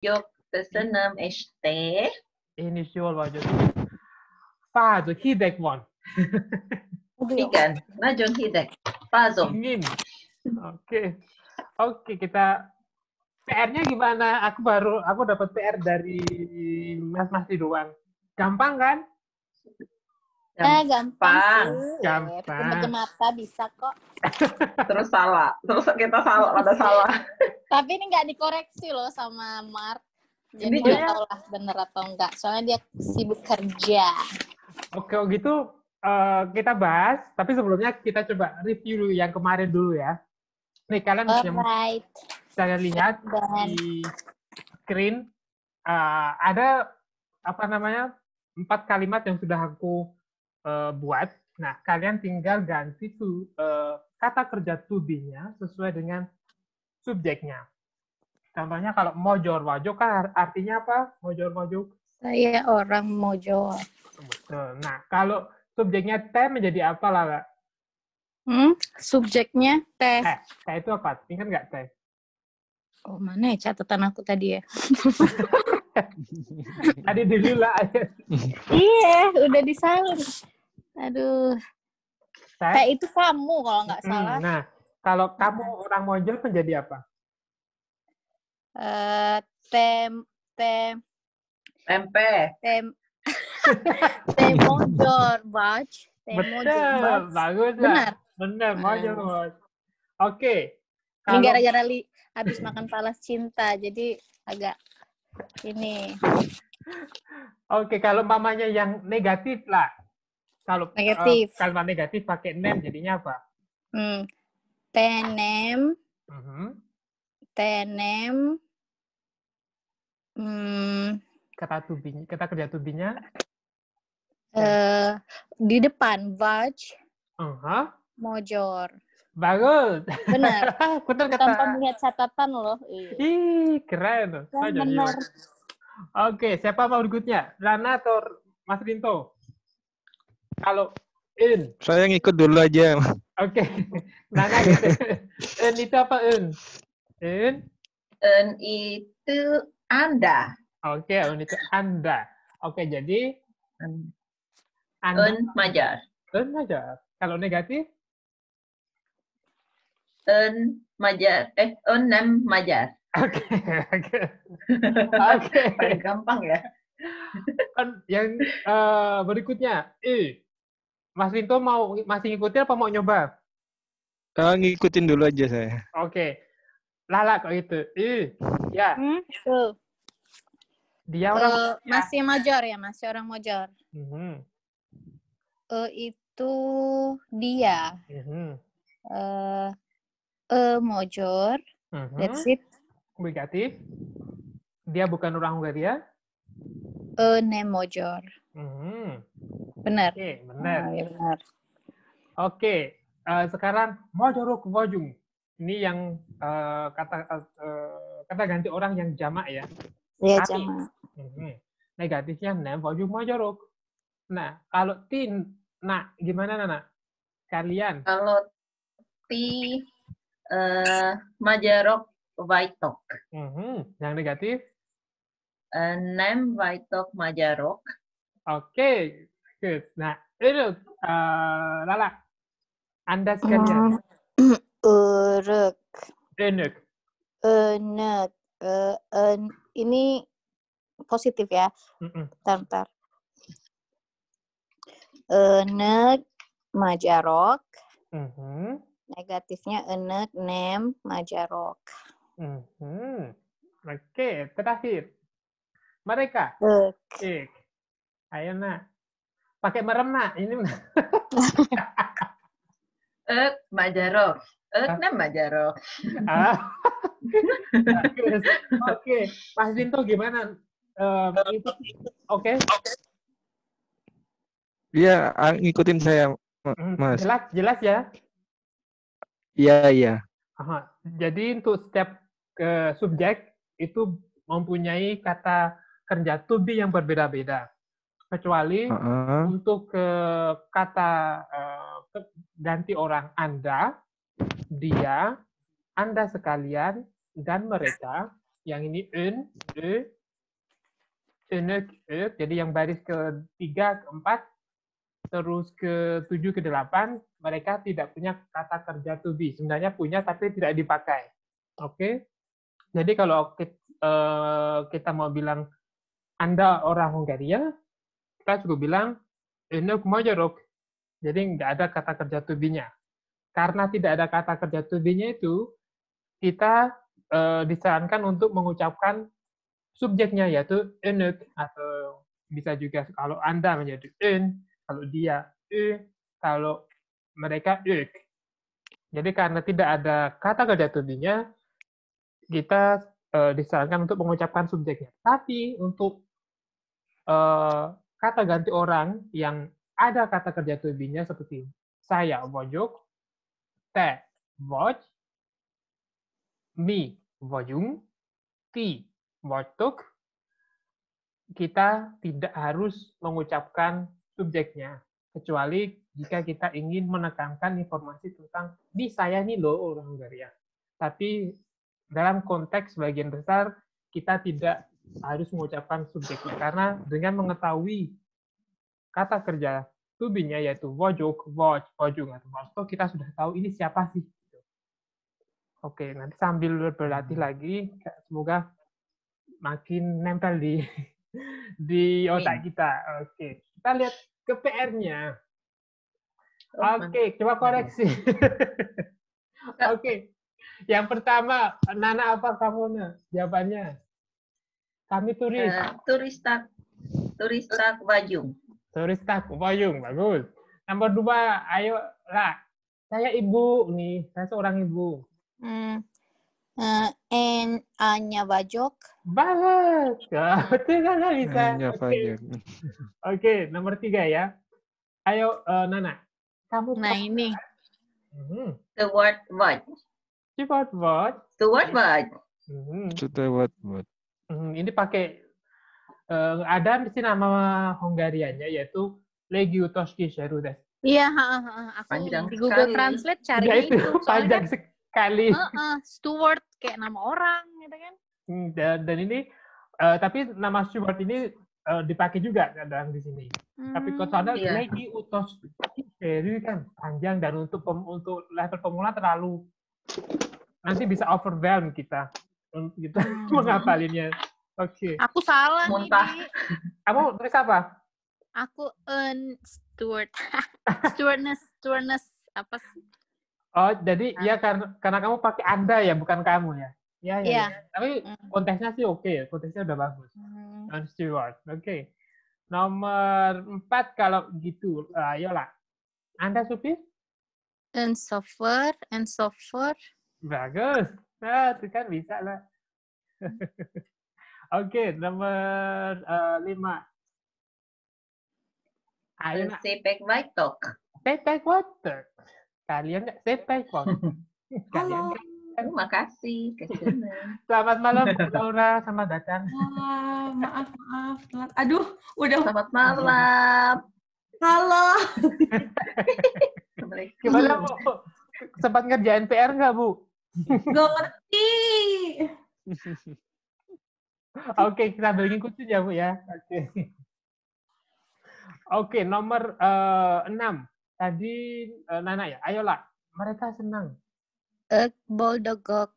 Yuk besenam teh. Initial wajud. Fado, hidek mon. Ikan, najong hidek. Pazong. Ingin. Oke, kita PR-nya gimana? Aku dapat PR dari Mas doang. Gampang kan? Gampang sih. Gampang. Pemejam mata bisa kok. Terus salah. Terus kita salah, pada salah. Tapi ini nggak dikoreksi loh sama Mark. Jadi Ini nggak tahu lah bener atau enggak. Soalnya dia sibuk kerja. Oke, gitu kita bahas. Tapi sebelumnya kita coba review dulu yang kemarin dulu ya. Nih, kalian Alright. saya lihat di screen ada 4 kalimat yang sudah aku buat. Nah, kalian tinggal ganti kata kerja to be-nya sesuai dengan subjeknya. Contohnya kalau mojor wajok kan artinya apa? Mojor wajok. Saya orang mojor. Betul. Nah, kalau subjeknya teh menjadi apa lah, Kak? Subjeknya teh. Teh itu apa? Ingat nggak teh? Oh, mana ya catatan aku tadi ya? Tadi dulu lah. Iya, udah disalin. Aduh. Teh itu kamu kalau nggak salah. Nah, kalau kamu orang mojor menjadi apa? Tempe. Teh mojor, Baj. Betul, bagus lah. Benar, mojor. Oke. Ini gara-gara habis makan palas cinta, jadi agak ini. Oke, kalau mamanya yang negatif lah. Kalau negatif. kalimat negatif pakai nem jadinya apa? Tenem. Kata kerja tubinya? Di depan, Vaj. Mojor. Bagus. Benar. Benar kata. Tanpa melihat catatan loh. Ih, keren. Benar. Oke, siapa mau berikutnya? Rana atau Mas Rinto? Kalau Un. Saya ngikut dulu aja. Oke. Rana gitu. Un itu apa Un? Un itu Anda. Oke, Un itu Anda. Oke, jadi Anda. Un majar. Un majar. Kalau negatif? Un majar. Un nem majar. Oke. Paling gampang ya. Yang berikutnya, Mas Rinto masih ngikutin apa mau nyoba? Ngikutin dulu aja saya. Oke. Lala kok itu. Ya. Dia orang masih major ya, masih orang major. Itu dia. Mojor. That's it. Negatif. Dia bukan orang Hungaria. Nem mojor. Benar. Oke, benar. Ya, benar. Oke, sekarang mojoruk wojung. Ini yang kata ganti orang yang jamak ya. Iya, jamak. Negatifnya nem wojung mojoruk. Nah, kalau gimana Nana? Kalian? Kalau majarok vaitok. Yang negatif? Nem vaitok majarok. Oke, good. Nah, itu Lala, Anda sekalian. Uruk. Enek. Ini positif ya. Bentar. Enek majarok. Negatifnya enek nem majarok. Oke, terakhir. Mereka. Ayo nak. Pakai merem nak. Ini majarok. Nem majarok. Oke. Mas Rinto gimana? Oke. Iya, ngikutin saya, Mas. Jelas ya? Iya. Jadi untuk setiap subjek itu mempunyai kata kerja to be yang berbeda-beda. Kecuali untuk kata ganti orang Anda, dia, Anda sekalian, dan mereka, Yang ini enek, jadi yang baris ke-3, ke-4, terus ke-7, ke-8, mereka tidak punya kata kerja to be. Sebenarnya punya, tapi tidak dipakai. Oke? Jadi kalau kita mau bilang Anda orang Hungaria, kita juga bilang önök magyarok. Jadi nggak ada kata kerja to be-nya. Karena tidak ada kata kerja to be-nya itu, kita disarankan untuk mengucapkan subjeknya, yaitu önök, atau bisa juga kalau Anda menjadi kalau dia kalau mereka ök. Jadi karena tidak ada kata kerja to be-nya, kita disarankan untuk mengucapkan subjeknya. Tapi untuk kata ganti orang yang ada kata kerja to be-nya seperti saya vagyok, te vagy, mi vagyunk, ti vagytok, kita tidak harus mengucapkan subjeknya, kecuali jika kita ingin menekankan informasi tentang di saya nih loh orang Hungaria. Tapi dalam konteks sebagian besar kita tidak harus mengucapkan subjeknya, karena dengan mengetahui kata kerja to be-nya yaitu vagyok, vagy, vagyunk, atau vagytok, kita sudah tahu ini siapa sih. Oke, nanti sambil berlatih lagi, semoga makin nempel di otak kita. Oke, kita lihat ke PR-nya. Oke, coba koreksi. Oke, yang pertama, Nana apa kamu? Jawabannya? Kami turis. Turistak Wajung. Turistak Wajung, bagus. Nomor 2, ayo lah. Saya ibu nih, saya seorang ibu. Anya Bajok. Bagus. Betul kan bisa. Oke, nomor 3 ya. Ayo Nana. Kamu Nah ini. The word what? The word what? The word what? The word what? Ini pakai ada di sini nama Hungarianya yaitu Legiutoski Sherudes. Iya, aku di Google Translate cari itu. Panjang sekali. Stewart kayak nama orang gitu kan. Dan ini tapi nama Stewart ini dipakai juga kadang di sini. Tapi kalau ada Legiutoski Sherudes kan panjang, dan untuk level pemula terlalu nanti bisa overwhelm kita menghafalinnya. Oke. Aku salah Muntah. nih. Kamu tulis apa? Aku Stewart. Stewardness apa sih? Oh, jadi ya karena kamu pakai Anda ya, bukan kamu ya. Ya. Tapi konteksnya sih oke. Konteksnya udah bagus. Stewart. Oke. Nomor 4 kalau gitu. Ayolah. Anda supir? And software. Bagus. Nah, itu kan bisa lah. Oke, nomor 5. Ayo nak. Sepek Waitok. Sepek Waitok. Kalian nggak sepek Waitok. Kalian kan. Terima kasih. Selamat malam, Laura. Selamat datang. Maaf. Aduh, udah. Selamat malam. Halo. Gimana, Bu? Sempat ngerjain PR nggak, Bu? Nggak ngerti. Oke, kita ngikutin ya, Bu ya. Oke, nomor 6. Tadi Nana ya. Ayolah, mereka senang. Boldogok.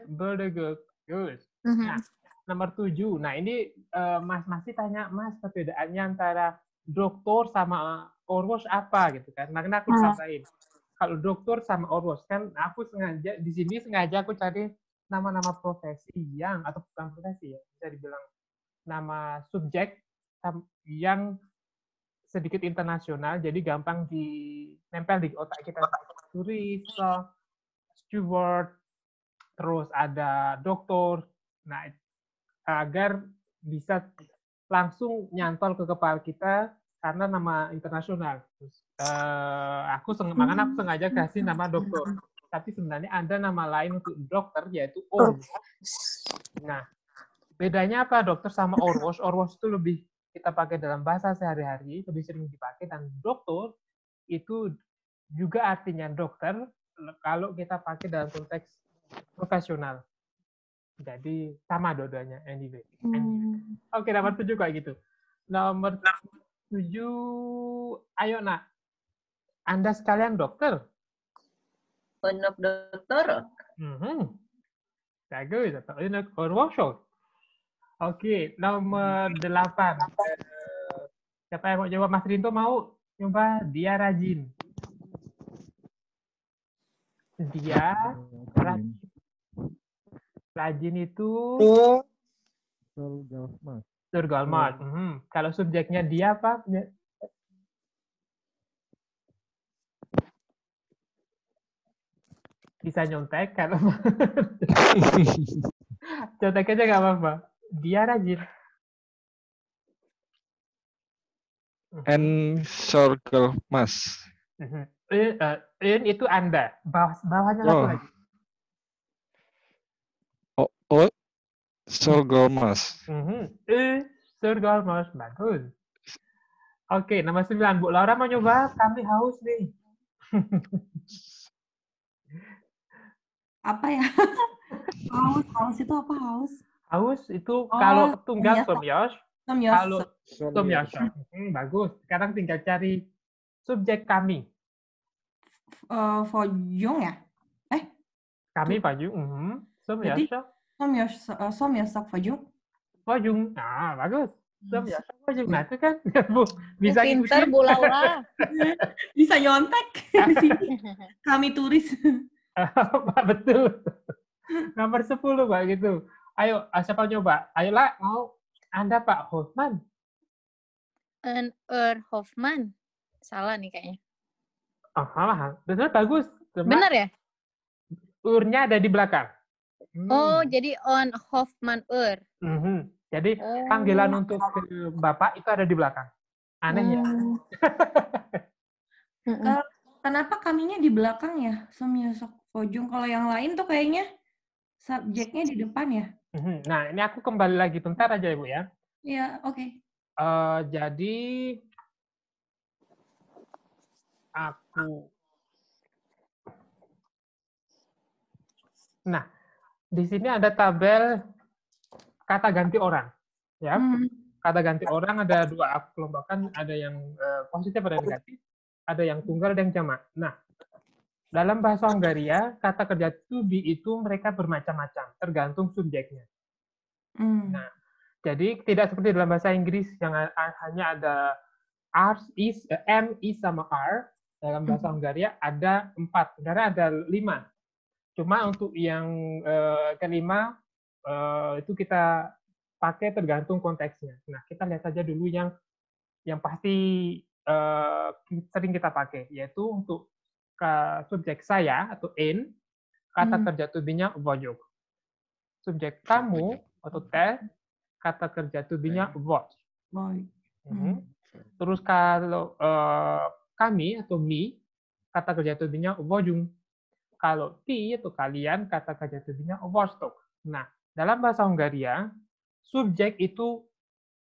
Boldogok. Good. Nah, nomor 7. Nah, ini Mas masih tanya, Mas, perbedaannya antara dokter sama orwos apa gitu kan. Makanya aku sampaikan. Kalau dokter sama orwos kan aku sengaja aku cari nama-nama profesi yang, atau bukan profesi ya, bisa dibilang nama subjek yang sedikit internasional, jadi gampang dinempel di otak kita. Turis, steward, terus ada dokter. Nah, agar bisa langsung nyantol ke kepala kita karena nama internasional. Terus, makanya aku sengaja kasih nama dokter. Tapi sebenarnya ada nama lain untuk dokter, yaitu orwos. Nah, bedanya apa dokter sama orwos? Orwos itu lebih kita pakai dalam bahasa sehari-hari, lebih sering dipakai, dan dokter itu juga artinya dokter kalau kita pakai dalam konteks profesional. Jadi sama dua-duanya anyway. Oke, nomor 7 kayak gitu. Nomor 7, ayo nak. Anda sekalian dokter. Anak dokter. Bagus, atau anak workshop. Oke, nomor 8. Siapa yang mau jawab? Mas Rinto mau coba? Dia rajin. Dia rajin. Rajin itu Surgalmat. Kalau subjeknya dia apa? Bisa nyontek kalau contek aja nggak apa-apa. Dia rajin. Surgalmas. In itu Anda. Bawahnya satu lagi. Surgalmas. Surgalmas. Bagus. Oke, nomor 9. Bu Laura mau nyoba? Kami haus nih. Apa ya? Haus itu apa haus? Haus itu kalau tunggal somyos. Kalau somyos. Bagus. Sekarang tinggal cari subjek kami. Fojung ya? Kami Fojung. Somyos. Somyos Fojung. Fojung. Nah, bagus. Somyos Fojung. Nah, itu kan bisa pinter ikutin. Bu Laura. Bisa nyontek di sini. Kami turis. Betul. Nomor 10 Pak gitu. Ayo, siapa nyoba? Ayolah, mau Anda Pak Hoffman. Hoffman. Salah nih kayaknya. Salah. Benar, bagus. Benar ya? Urnya ada di belakang. Oh, jadi on Hoffman Jadi panggilan untuk ke Bapak itu ada di belakang. Aneh ya? Kenapa kaminya di belakang ya? Somyosok Fojung. Kalau yang lain tuh kayaknya subjeknya di depan ya? Nah, ini aku kembali lagi. Bentar aja, Ibu ya. Iya, oke. Jadi, Nah, di sini ada tabel kata ganti orang. Ya, kata ganti orang ada 2 aku kelompokkan. Ada yang positif, ada yang negatif. Ada yang tunggal, ada yang jamak. Nah, dalam bahasa Hongaria, kata kerja to be itu mereka bermacam-macam, tergantung subjeknya. Nah, jadi tidak seperti dalam bahasa Inggris yang hanya ada are, is, am, is, sama are. Dalam bahasa Hongaria ada 4, sebenarnya ada 5. Cuma untuk yang kelima, itu kita pakai tergantung konteksnya. Nah, kita lihat saja dulu yang pasti sering kita pakai, yaitu untuk subjek saya atau in, kata kerja to be-nya wojok. Subjek kamu atau te, kata kerja to be-nya woj. Terus kalau kami atau mi, kata kerja to be-nya wojung. Kalau ti atau kalian, kata kerja to be-nya vostok. Nah, dalam bahasa Hongaria, subjek itu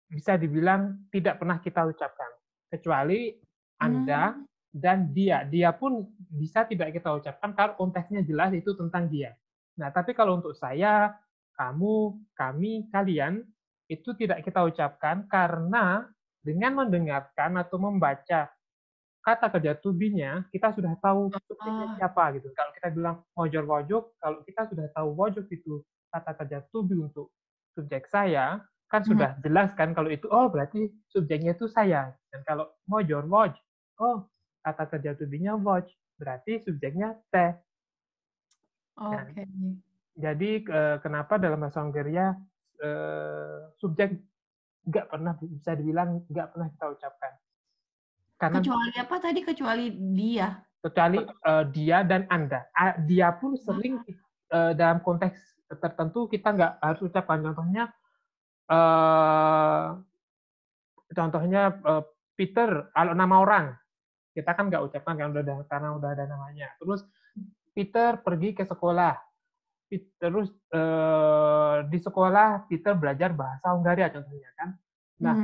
bisa dibilang tidak pernah kita ucapkan, kecuali Anda dan dia. Dia pun bisa tidak kita ucapkan kalau konteksnya jelas itu tentang dia. Nah, tapi kalau untuk saya, kamu, kami, kalian, itu tidak kita ucapkan karena dengan mendengarkan atau membaca kata kerja to be-nya, kita sudah tahu subjeknya siapa gitu. Kalau kita bilang wojok, kalau kita sudah tahu wojok itu kata kerja to be untuk subjek saya, kan sudah jelas kan kalau itu, oh berarti subjeknya itu saya. Dan kalau woj, oh kata kerja to be-nya woj, berarti subjeknya te. Oke. Jadi kenapa dalam bahasa Hongaria subjek nggak pernah bisa dibilang nggak pernah kita ucapkan. Karena kecuali apa tadi? Kecuali dia. Kecuali dia dan Anda. Dia pun sering dalam konteks tertentu kita nggak harus ucapkan. Contohnya Peter, kalau nama orang kita kan nggak ucapkan karena udah ada namanya. Terus Peter pergi ke sekolah. Terus di sekolah Peter belajar bahasa Hongaria contohnya kan. Nah,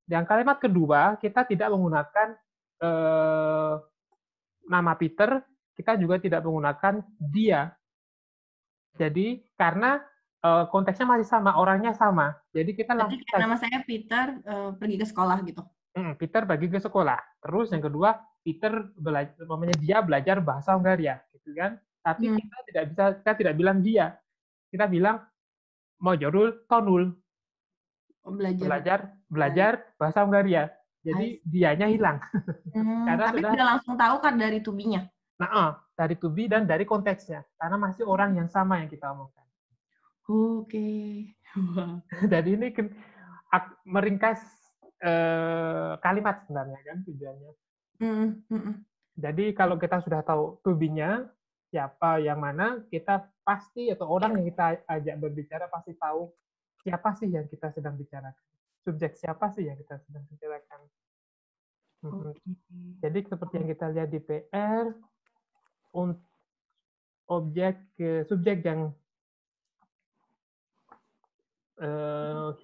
yang kalimat kedua kita tidak menggunakan nama Peter, kita juga tidak menggunakan dia. Jadi karena konteksnya masih sama, orangnya sama. Jadi kita Berarti langsung kayak nama saya Peter, pergi ke sekolah gitu. Peter pergi ke sekolah. Terus yang kedua, Peter dia belajar bahasa Hungaria, gitu kan? Tapi kita tidak bilang dia. Kita bilang Magyarul tanul. Belajar bahasa Hungaria. Jadi dianya hilang. Karena tapi sudah langsung tahu kan dari to be-nya. Nah, dari to be dan dari konteksnya. Karena masih orang yang sama yang kita omongkan. Oke. Jadi ini meringkas kalimat sebenarnya kan tujuannya. Jadi kalau kita sudah tahu to be-nya, siapa yang mana, kita pasti atau orang yang kita ajak berbicara pasti tahu siapa sih yang kita sedang bicarakan. Subjek siapa sih yang kita sedang bicarakan. Jadi seperti yang kita lihat di PR, subjek yang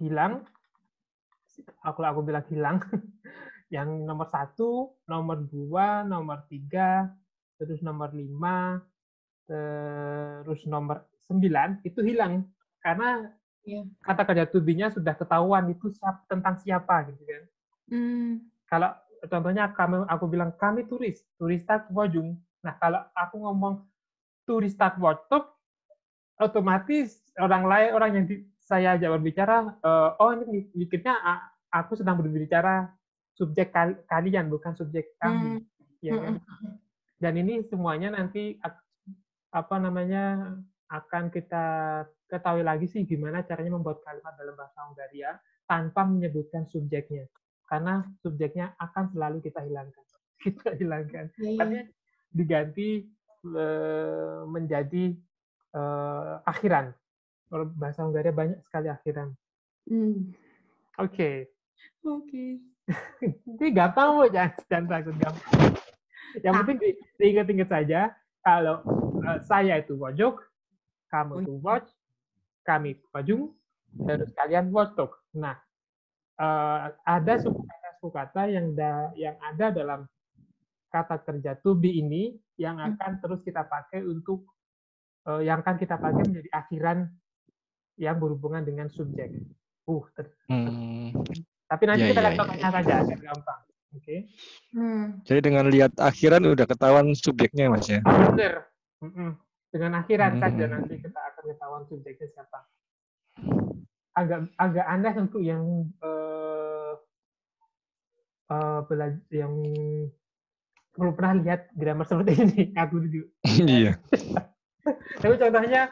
hilang, aku bilang hilang, yang nomor 1, nomor 2, nomor 3, terus nomor 5, terus nomor 9, itu hilang. Karena kata kerja to be-nya sudah ketahuan itu tentang siapa, gitu kan. Kalau contohnya aku bilang kami turistak Wojung. Nah, kalau aku ngomong turistak Wojung, otomatis orang yang saya ajak berbicara, ini mikirnya aku sedang berbicara subjek kalian, bukan subjek kami. Ya kan? Dan ini semuanya nanti akan kita ketahui lagi sih gimana caranya membuat kalimat dalam bahasa Hungaria tanpa menyebutkan subjeknya. Karena subjeknya akan selalu kita hilangkan. Tapi diganti menjadi akhiran. Kalau bahasa Hungaria banyak sekali akhiran. Oke. Ini gampang, Bu. Jangan takut gampang. Yang penting diingat-ingat saja, kalau saya itu Wojok, kamu itu Woj, kami Wojung, terus kalian Wojok. Nah, ada suku kata yang ada dalam kata kerja to be ini yang akan terus kita pakai untuk yang akan kita pakai menjadi akhiran yang berhubungan dengan subjek. Tapi nanti kita lihat contohnya saja, agak gampang. Oke. Jadi dengan lihat akhiran udah ketahuan subjeknya, Mas ya? Benar. Dengan akhiran saja nanti kita akan ketahuan subjeknya siapa. Agak aneh untuk yang yang belum pernah lihat grammar seperti ini. Aku juga. Iya. Tapi contohnya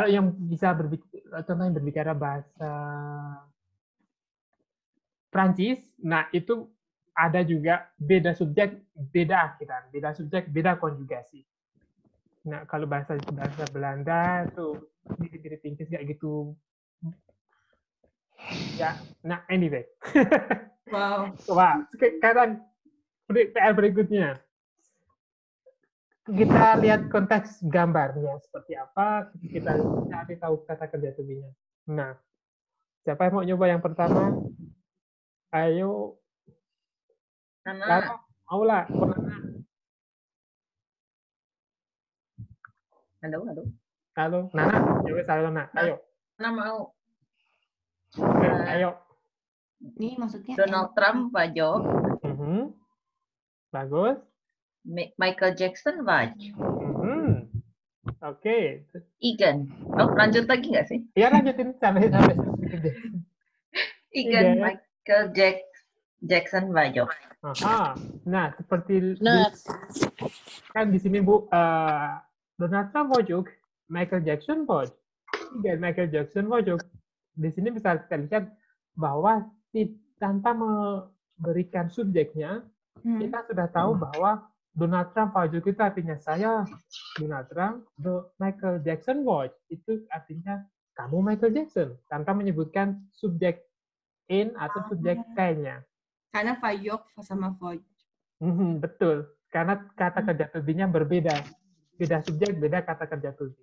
yang bisa berbicara bahasa Prancis, nah itu ada juga beda subjek, beda akhiran, beda subjek, beda konjugasi. Nah kalau bahasa Belanda tuh mirip-mirip Inggris kayak gitu. Ya, nah anyway. Wow. Wah, sekarang PR berikutnya. Kita lihat konteks gambarnya seperti apa, kita cari tahu kata kerja to be-nya. Nah, siapa yang mau nyoba yang pertama? Ayo. Nana. Aula. Halo. Nana. Coba saya Nana. Ayo. Nana mau. Ayo. Ini maksudnya Donald Trump, Wojok. Bagus. Michael Jackson, Woj. Oke. Egan. Lanjut lagi nggak sih? Iya, lanjutin sampai. Egan, Michael Jackson, Wojok. Aha. Nah, seperti kan di sini Bu, Donald Trump Wojok, Michael Jackson Woj. Egan, Michael Jackson Wojok. Di sini bisa kita lihat bahwa tanpa memberikan subjeknya, kita sudah tahu bahwa Donald Trump Wojok itu artinya saya Donald Trump, Michael Jackson Woj itu artinya kamu Michael Jackson tanpa menyebutkan subjek in atau subjek kayaknya. Karena Wojok sama Woj. Betul, karena kata kerja to be-nya berbeda, beda subjek, beda kata kerja to be.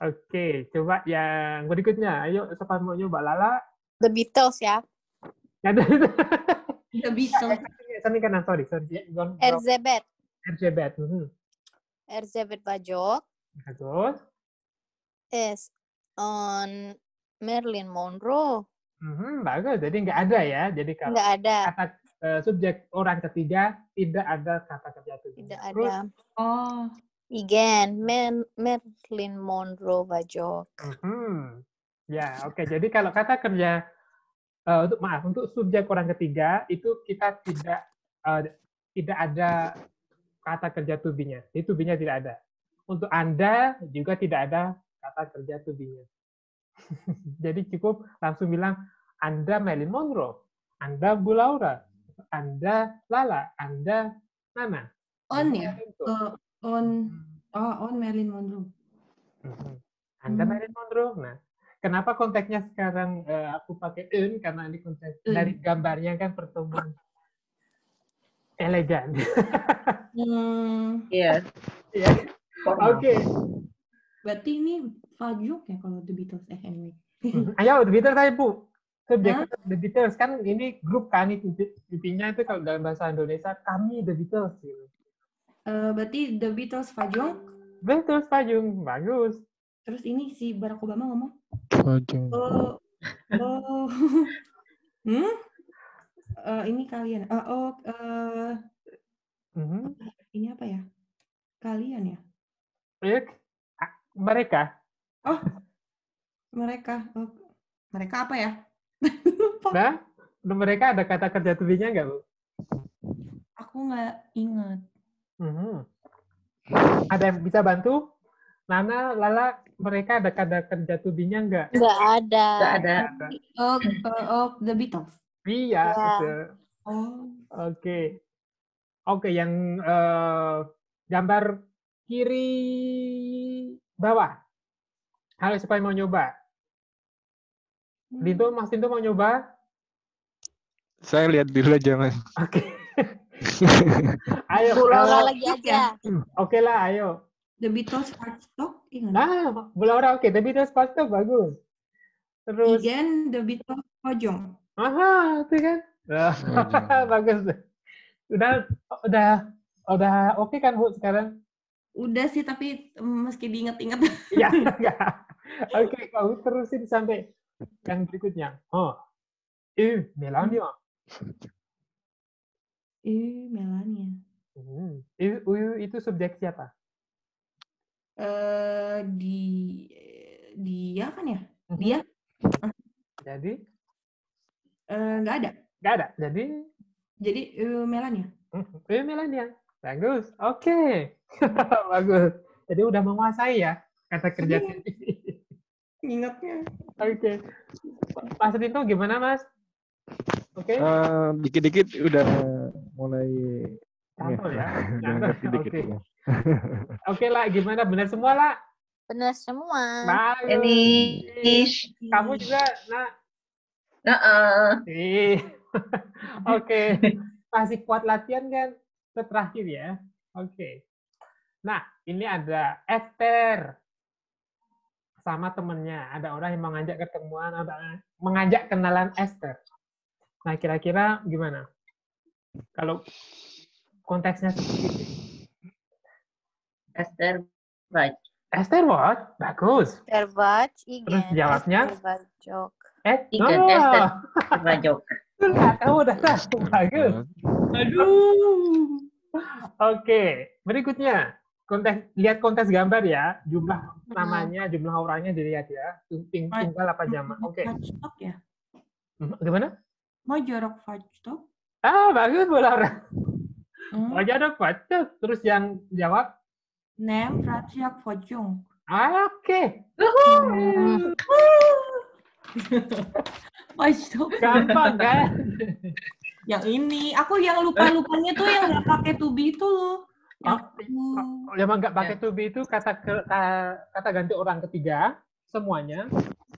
Oke, coba yang berikutnya. Ayo, siapa mau nyoba? Lala? The Beatles ya. The Beatles. Sorry. Elizabeth. Elizabeth Bajok. Bagus. S on Marilyn Monroe. Bagus. Jadi nggak ada ya. Jadi kalau Nggak ada. kata subjek orang ketiga tidak ada kata kerja to be. Tidak Terus, ada. Oh, Again, Marilyn Monroe Bajok. ya, oke. Jadi kalau kata kerja untuk subjek orang ketiga itu kita tidak ada kata kerja to be-nya. Jadi to be-nya tidak ada. Untuk Anda juga tidak ada kata kerja to be-nya. Jadi cukup langsung bilang Anda Marilyn Monroe, Anda Bu Laura, Anda Lala, Anda Nana. on ya? On Marilyn Monroe. Anda Marilyn Monroe. Nah, kenapa konteksnya sekarang aku pakai un? Karena ini konteks dari gambarnya kan pertemuan elegan. Iya. Ya. Oke. Berarti ini Bajok ya kalau The Beatles anyway. Ayo The Beatles aja Bu. Subjek The Beatles kan ini grup kan intinya itu kalau dalam bahasa Indonesia kami The Beatles gitu. Berarti The Beatles Bajok. Betul Pajung, bagus. Terus ini si Barack Obama ngomong. Fajung. Ini kalian. Ini apa ya? Kalian ya? Mereka. Oh, mereka. Mereka apa ya? Nah, mereka ada kata kerja to be-nya nggak, Bu? Aku nggak ingat. Ada yang bisa bantu? Nana, Lala, mereka ada kata kerja to be-nya nggak? Nggak ada. Nggak ada. The Beatles. Iya. Itu. Oh. Oke. Oke, yang gambar kiri bawah. Halo, siapa yang mau nyoba? Dinto, Mas Dinto mau nyoba? Saya lihat dulu aja, Mas. Oke. Ayo. Bu Laura lagi aja. Oke lah, ayo. The Beatles Woodstock, ingat? Nah, Bu Laura, oke. The Beatles Woodstock, bagus. Terus. Again, The Beatles Pojong. Aha, itu kan. Bagus. Udah oke kan, Bu, sekarang? Udah sih, tapi meski diingat-ingat. Iya, enggak. Oke, kau terusin sampai yang berikutnya. Melania. Melania. Itu subjek siapa? Dia kan ya? Dia? Jadi? Nggak ada. Nggak ada. Jadi Melania. Melania. Bagus. Oke. Bagus. Jadi udah menguasai ya kata kerja ini. Ingatnya. Oke. Mas Rinto gimana, Mas? Oke. Dikit-dikit udah mulai Cantol ya. dikit-dikit. Oke. Oke lah, gimana? Benar semua lah? Benar semua. Bagus. Kamu juga, Nak? Oke. Masih kuat latihan kan? Terakhir ya. Oke. Nah, ini ada Esther sama temennya. Ada orang yang mengajak ketemuan, ada mengajak kenalan Esther. Nah, kira-kira gimana? Kalau konteksnya seperti ini. Esther Bajok. Esther what? Bagus. Esther Bajok. Terus jawabnya? Esther Bajok. Esther Bajok. Kamu udah tahu. Bagus. Aduh. Oke, berikutnya. Lihat konteks gambar ya. Jumlah namanya, jumlah orangnya dilihat ya. Tinggal apa jamak. Oke. Woodstock ya? Gimana? Majorok Woodstock. Bagus, Bu Laura. Majorok Woodstock. Terus yang jawab? Nem Rajak Pojong. Oke. Woodstock. Gampang kan? Yang ini, aku yang lupa-lupanya tuh yang nggak pakai to be itu loh. Yang nggak pakai to be itu kata ganti orang ketiga semuanya.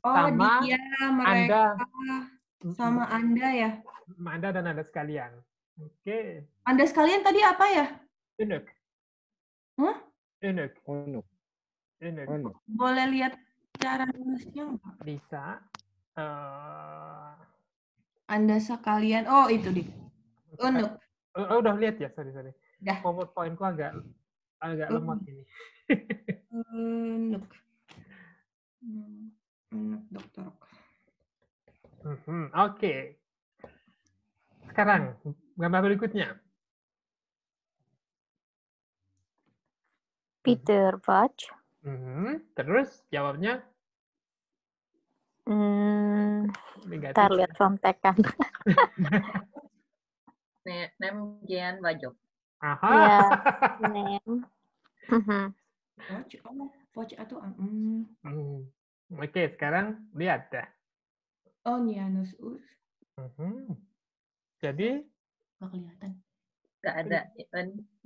Sama dia, Anda, mereka, sama Anda ya. Anda dan Anda sekalian. Oke. Anda sekalian tadi apa ya? Unuk. Hah? Unuk. Boleh lihat cara nulisnya nggak? Bisa. Anda sekalian. Oh, itu deh. Unuk. Udah lihat ya, sorry. Dah. PowerPoint-ku agak agak lemot ini. Nuk. Nuk dokter. Oke. Sekarang gambar berikutnya. Peter Patch. Terus jawabnya? Negatif. Ntar lihat contekan. Nem Gian Bajok. Aha. Ya, Nem. Watch atau Oke, sekarang lihat dah. Oh, Nianus Jadi nggak kelihatan. Nggak ada.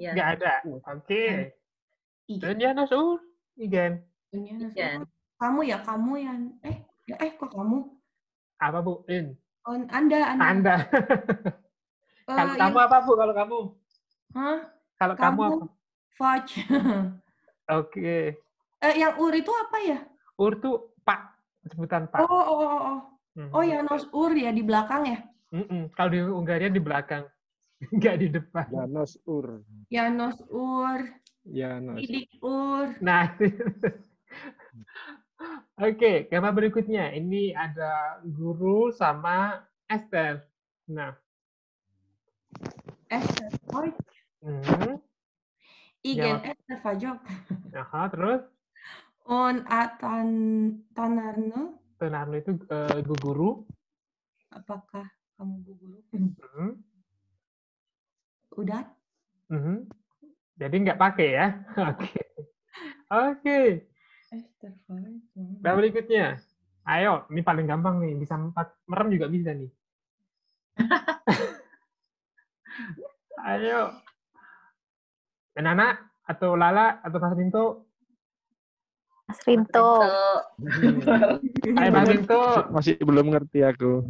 Ya. nggak ada. Oke. Dan Janus Igen. Igen. Kamu yang kok kamu? Apa Bu? Anda. Kalau kamu apa Bu? Kalau kamu? Hah? Kalau kamu apa? Fudge. Oke. Yang Ur itu apa ya? Ur tuh Pak, sebutan Pak. Oh, Janos Ur ya di belakang ya? Kalau di Hungaria di belakang, nggak di depan. Janos Ur. Janos Ur. Janos. Didik Ur. Nah, oke, gambar berikutnya. Ini ada guru sama Esther. Nah, Esther Fudge. Igen Esther Fajok. Terus? On Tanarno. Tanarno itu guru. Apakah kamu guru? Udah? Jadi nggak pakai ya? Oke. Esther Fudge. Gambar berikutnya. Ayo, ini paling gampang nih. Bisa merem juga bisa nih. Ayo. Nana atau Lala atau Mas Rinto? Mas Rinto. Ayo Mas Rinto. Masih belum ngerti aku.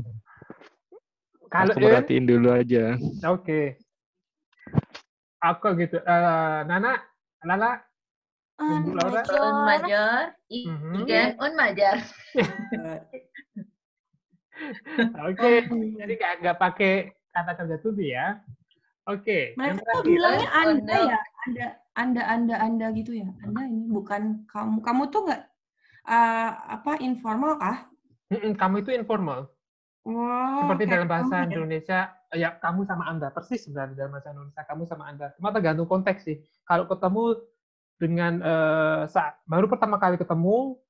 Kalau aku perhatiin dulu aja. Oke. Aku gitu. Nana, Lala, Ibu Laura. Un Major. Igen Un Major. Oke. Jadi nggak pakai kata kerja to be ya. Oke. Mereka tuh bilangnya Anda ya, Anda gitu ya. Anda ini bukan kamu. Kamu tuh nggak informal kah? Kamu itu informal. Wow. Seperti dalam bahasa kamu, Indonesia, ya kamu sama Anda persis sebenarnya dalam bahasa Indonesia kamu sama Anda. Cuma tergantung konteks sih. Kalau ketemu dengan baru pertama kali ketemu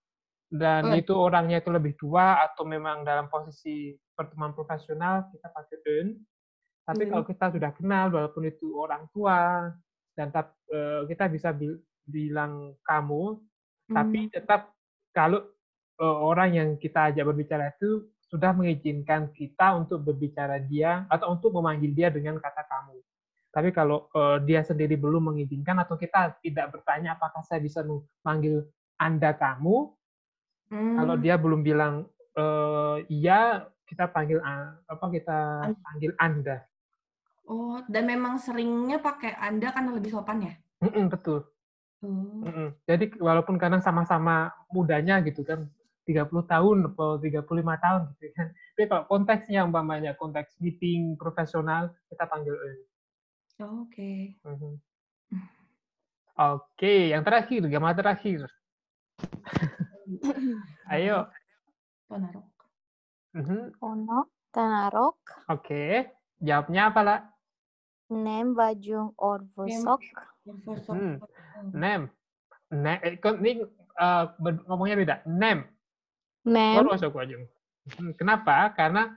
dan itu orangnya itu lebih tua atau memang dalam posisi pertemuan profesional kita pakai un. Tapi kalau kita sudah kenal, walaupun itu orang tua, dan kita bisa bilang kamu, tapi tetap kalau orang yang kita ajak berbicara itu sudah mengizinkan kita untuk berbicara dia, atau untuk memanggil dia dengan kata kamu. Tapi kalau dia sendiri belum mengizinkan, atau kita tidak bertanya apakah saya bisa memanggil Anda kamu, kalau dia belum bilang iya, kita panggil Anda. Oh, dan memang seringnya pakai Anda karena lebih sopan ya? Betul. Jadi walaupun kadang sama-sama mudanya gitu kan, 30 tahun atau 35 tahun gitu kan. Tapi kalau konteksnya umpamanya konteks meeting profesional, kita panggil Oke. Oke, yang terakhir, gambar terakhir. Ayo. Tonarok. Tonarok. Oke, jawabnya apa lah? Nem Bajung Orvosok. Nem. Ini ngomongnya beda. Nem. Orvosok Bajung. Kenapa? Karena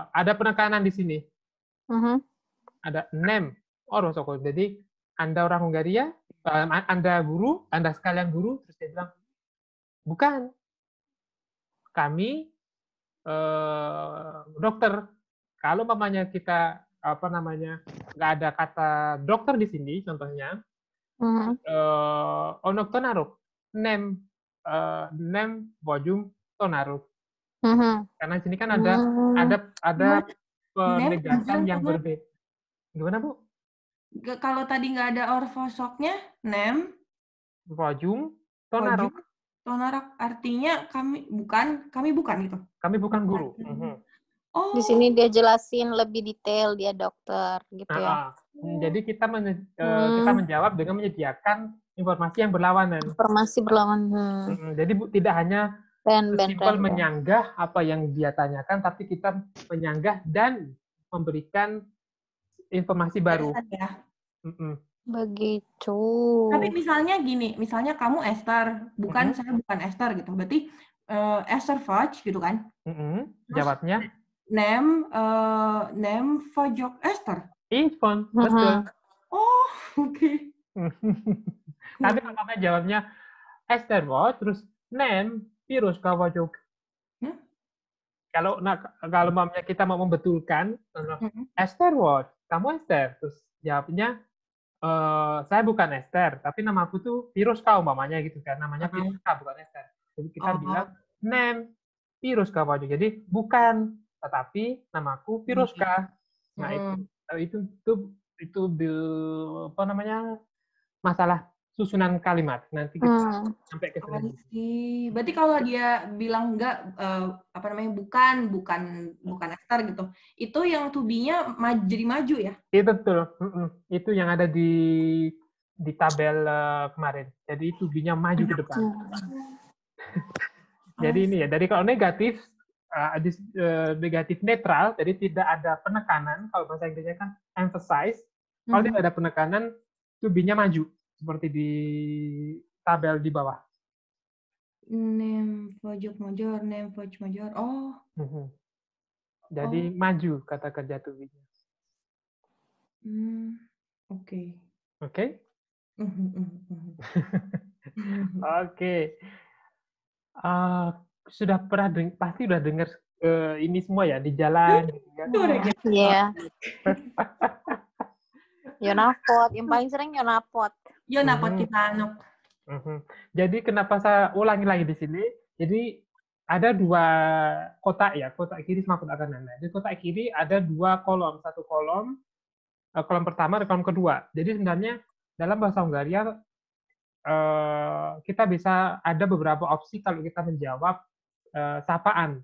ada penekanan di sini. Ada nem Orvosok. Jadi Anda orang Hungaria, Anda guru, Anda sekalian guru, terus dia bilang, bukan. Kami dokter. Kalau mamanya kita nggak ada kata dokter di sini, contohnya, onok tonaruk, nem bojum tonaruk. Karena di sini kan ada penegasan yang berbeda. Gimana Bu? Kalau tadi nggak ada orvosoknya, nem bojum tonaruk. Tonarok artinya kami bukan gitu. Kami bukan guru. Oh. Di sini dia jelasin lebih detail, dia dokter gitu ya. Jadi kita kita menjawab dengan menyediakan informasi yang berlawanan. Informasi berlawanan. Jadi tidak hanya simpel Random. menyanggah apa yang dia tanyakan, tapi kita menyanggah dan memberikan informasi baru. Ya. Begitu. Tapi misalnya gini, misalnya kamu Esther, saya bukan Esther gitu. Berarti Esther Fudge gitu kan? Jawabnya? Name Fudge Esther. Infon, betul. Oh, oke. Tapi kalau jawabnya Esther Fudge, terus name virus Kawajok. Kalau mamanya kita mau membetulkan, Esther Fudge, kamu Esther, terus jawabnya saya bukan Esther, tapi nama aku tuh virus kau mamanya gitu kan, namanya virus kau bukan Esther. Jadi kita bilang name virus Kawajok. Jadi bukan, tetapi namaku virus kah. Nah itu apa namanya masalah susunan kalimat. Nanti kita sampai ke sana. Berarti kalau dia bilang enggak bukan Esther gitu. Itu yang to be-nya jadi maju ya? Iya betul. Itu yang ada di tabel kemarin. Jadi to be-nya maju ke depan. Jadi ini ya, dari kalau negatif negatif netral, jadi tidak ada penekanan. Kalau bahasa Inggrisnya kan emphasize. Kalau tidak ada penekanan, to be-nya maju. Seperti di tabel di bawah. Name Fudge major. Oh. Jadi maju kata kerja to be-nya. Oke. Oke? Oke. Sudah pasti udah dengar ini semua ya di jalan gitu kan. Iya. Yonapot, yang paling sering Yonapot. Yonapot kita Jadi kenapa saya ulangi lagi di sini? Jadi ada 2 kotak ya, kotak kiri sama kotak kanan. Di kotak kiri ada 2 kolom, satu kolom pertama dan kolom kedua. Jadi sebenarnya dalam bahasa Hungaria kita bisa ada beberapa opsi kalau kita menjawab sapaan.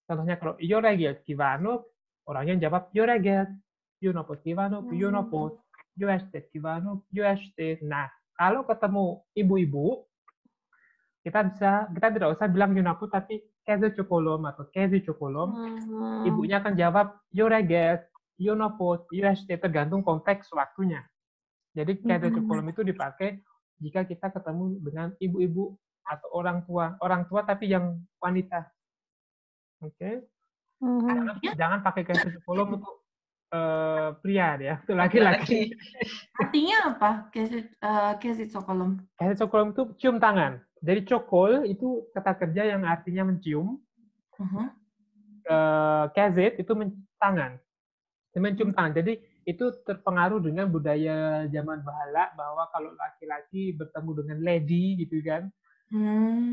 Contohnya kalau jó reggelt kívánok, orangnya jawab jó reggelt, jó napot kívánok, jó napot, jó estét kívánok, jó estét. Nah, kalau ketemu ibu-ibu, kita tidak usah bilang jó napot, tapi keze csokolom atau keze csokolom. Ibunya akan jawab jó reggelt, jó napot, jó estét, tergantung konteks waktunya. Jadi keze csokolom itu dipakai jika kita ketemu dengan ibu-ibu atau orang tua tapi yang wanita. Oke. Jangan pakai keze csokolom untuk pria ya, itu laki-laki. Artinya apa? Keze csokolom. Keze csokolom itu cium tangan. Jadi cokol itu kata kerja yang artinya mencium. Kezet itu tangan. Mencium tangan. Jadi itu terpengaruh dengan budaya zaman bahala bahwa kalau laki-laki bertemu dengan lady gitu kan,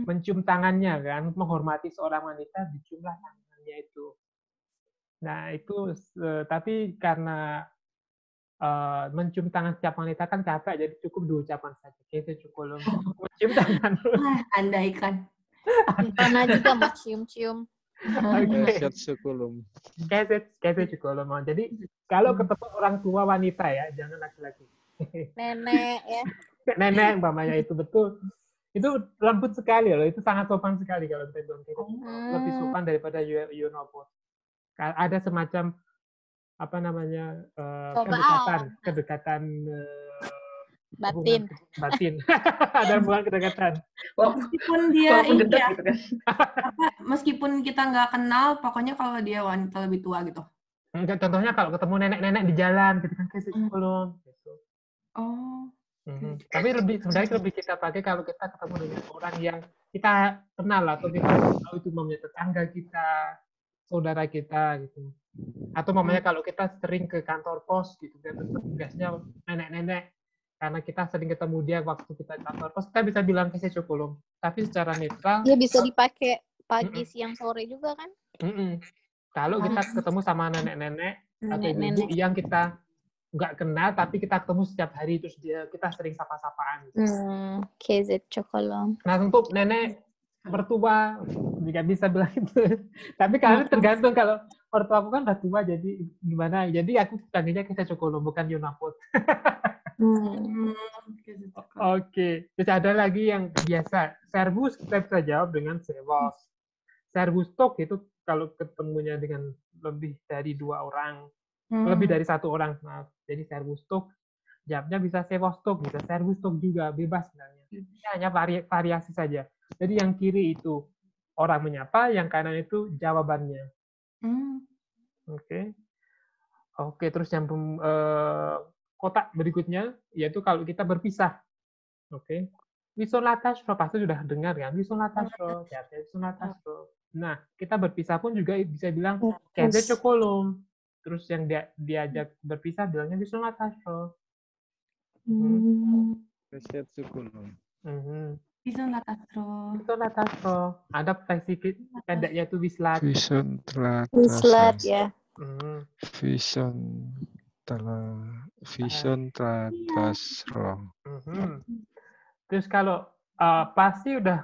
mencium tangannya kan, menghormati seorang wanita, diciumlah tangannya itu. Nah itu tapi karena mencium tangan setiap wanita kan capek, jadi cukup 2 ucapan saja. Keze csokolom. Mencium tangan. Andaikan. Karena juga mau cium-cium. Keze csokolom. Keze csokolom. Jadi kalau ketemu orang tua wanita ya, jangan laki-laki. Nenek ya. Nenek umpamanya itu betul. Itu lembut sekali loh, itu sangat sopan sekali kalau kita bilang gitu. Lebih sopan daripada Yonapot. Ada semacam apa namanya kedekatan batin. Ada hubungan kedekatan. Meskipun dia ini ya, gitu kan. Meskipun kita nggak kenal, pokoknya kalau dia wanita lebih tua gitu. Contohnya kalau ketemu nenek-nenek di jalan, gitu kan kayak psikolog. Gitu. Oh. Tapi sebenarnya lebih kita pakai kalau kita ketemu dengan orang yang kita kenal atau kita tahu itu mamanya tetangga kita, saudara kita gitu. Atau mamanya kalau kita sering ke kantor pos gitu kan, tugasnya nenek-nenek. Karena kita sering ketemu dia waktu kita kantor pos, kita bisa bilang keze csokolom. Tapi secara netral. Ya bisa dipakai pagi, siang, sore juga kan? Kalau kita ketemu sama nenek-nenek atau ibu yang kita nggak kenal, tapi kita ketemu setiap hari, terus kita sering sapa-sapaan. Gitu. Keze csokolom. Nah, untuk nenek mertua, juga bisa bilang itu. Tapi kalau tergantung, kalau ortu aku kan udah tua, jadi gimana? Jadi aku panggilnya Kesa Cokolom, bukan Yonapot. Oke, terus ada lagi yang biasa. Servus kita bisa jawab dengan Servos. Servus Tok itu kalau ketemunya dengan lebih dari 2 orang, lebih dari 1 orang, maaf. Jadi Servus Tok, jawabnya bisa Servos Tok, bisa Servus Tok juga, bebas sebenarnya. Ini hanya variasi saja. Jadi yang kiri itu orang menyapa, yang kanan itu jawabannya. Oke. Oke, terus yang kotak berikutnya yaitu kalau kita berpisah. Oke. Wisolatasro pasti sudah dengar kan? Wisolatasro, ya, wisolatasro. Nah, kita berpisah pun juga bisa bilang kede cokolom. Terus yang diajak berpisah bilangnya wisolatasro. Keset Cokolom. Wisolatasro. Ada versi pendeknya itu Wislat. Wislat ya. Vision Tratasro. Terus kalau pasti udah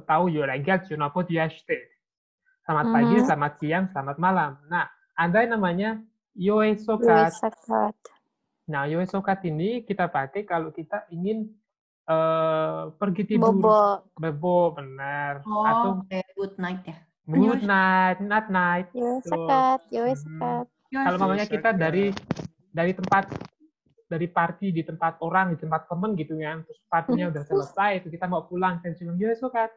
tahu Yoregat Junapot Yashte. Selamat pagi, selamat siang, selamat malam. Nah, ada yang namanya Yoesokat. Nah, Yoesokat ini kita pakai kalau kita ingin pergi tidur. Bebo, benar. Atau good night ya. Good night, night. Yoesokat. Kalau mamanya kita dari tempat, dari party di tempat orang, di tempat temen gitu kan, terus partinya udah selesai, itu kita mau pulang, kan cuma Yoesokat.